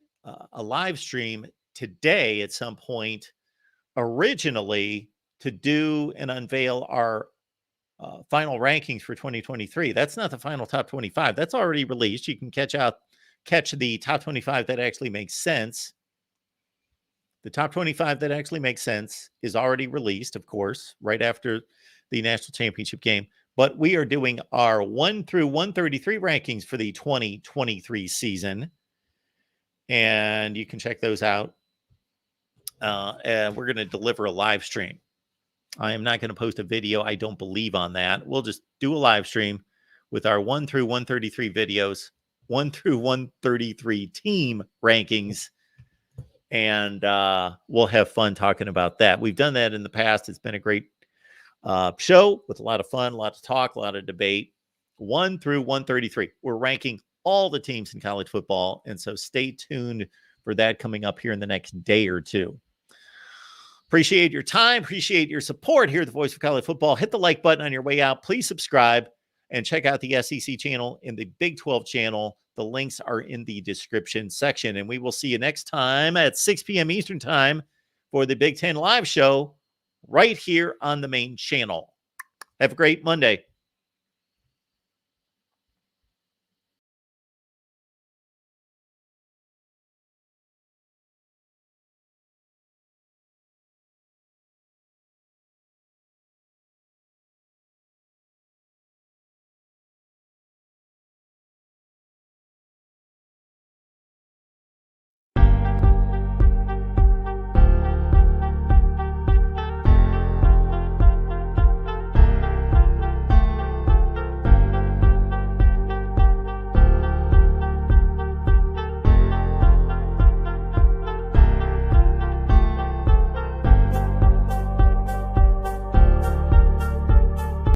a live stream today at some point originally to do and unveil our final rankings for 2023. That's not the final top 25. That's already released. You can catch the top 25 that actually makes sense. The top 25 that actually makes sense is already released, of course, right after the national championship game. But we are doing our 1 through 133 rankings for the 2023 season. And you can check those out. And we're going to deliver a live stream. I am not going to post a video. I don't believe on that. We'll just do a live stream with our 1 through 133 videos, 1 through 133 team rankings. And we'll have fun talking about that. We've done that in the past. It's been a great show with a lot of fun, a lot of talk, a lot of debate. 1 through 133. We're ranking all the teams in college football. And so stay tuned for that coming up here in the next day or two. Appreciate your time. Appreciate your support here at the Voice of College Football. Hit the like button on your way out. Please subscribe and check out the SEC channel and the Big 12 channel. The links are in the description section. And we will see you next time at 6 p.m. Eastern Time for the Big Ten Live show right here on the main channel. Have a great Monday.